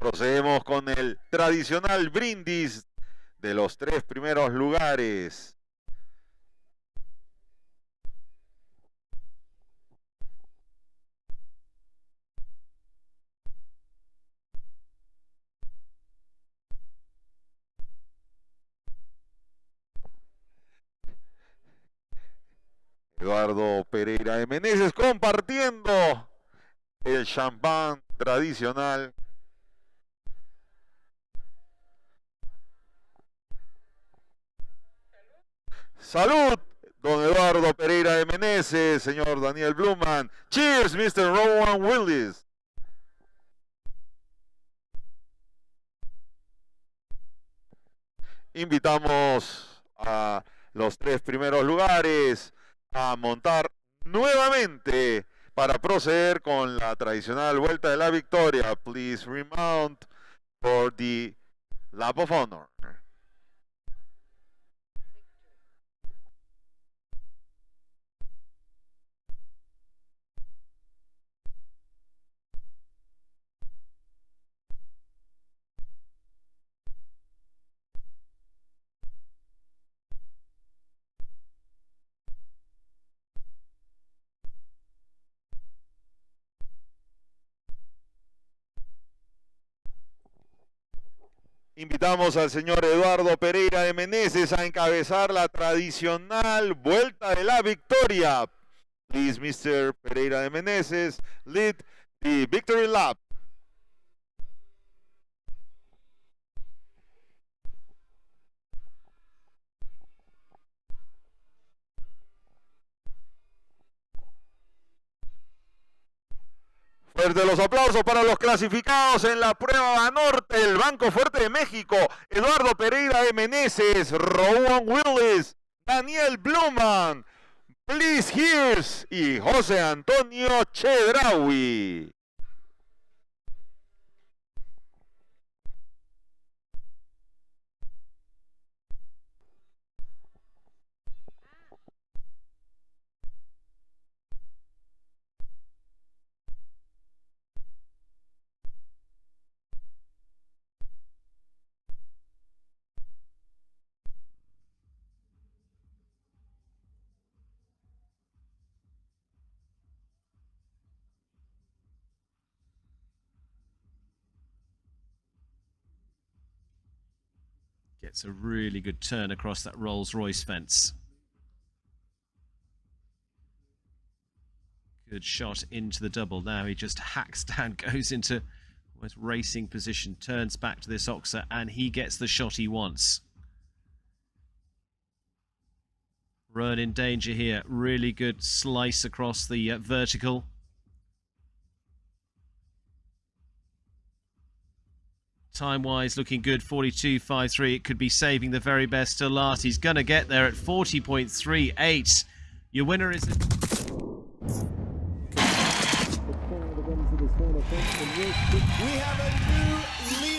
Procedemos con el tradicional brindis de los tres primeros lugares. Eduardo Pereira de Meneses compartiendo el champán tradicional. Salud, don Eduardo Pereira de Meneses, señor Daniel Bluman. Cheers, Mr. Rowan Willis. Invitamos a los 3 primeros lugares a montar nuevamente para proceder con la tradicional vuelta de la victoria. Please remount for the lap of honor. Invitamos al señor Eduardo Pereira de Meneses a encabezar la tradicional vuelta de la victoria. Please, Mr. Pereira de Meneses, lead the victory lap. Fuerte los aplausos para los clasificados en la prueba BANORTE, el Banco Fuerte de México. Eduardo Pereira de Meneses, Rowan Willis, Daniel Bluman, Please Hears y José Antonio Chedraui. Gets a really good turn across that Rolls-Royce fence. Good shot into the double. Now he just hacks down, goes into almost racing position, turns back to this Oxer, and he gets the shot he wants. Run in danger here. Really good slice across the vertical. Time-wise, looking good, 42.53. It could be saving the very best till last. He's going to get there at 40.38. Your winner is... We have a new leader.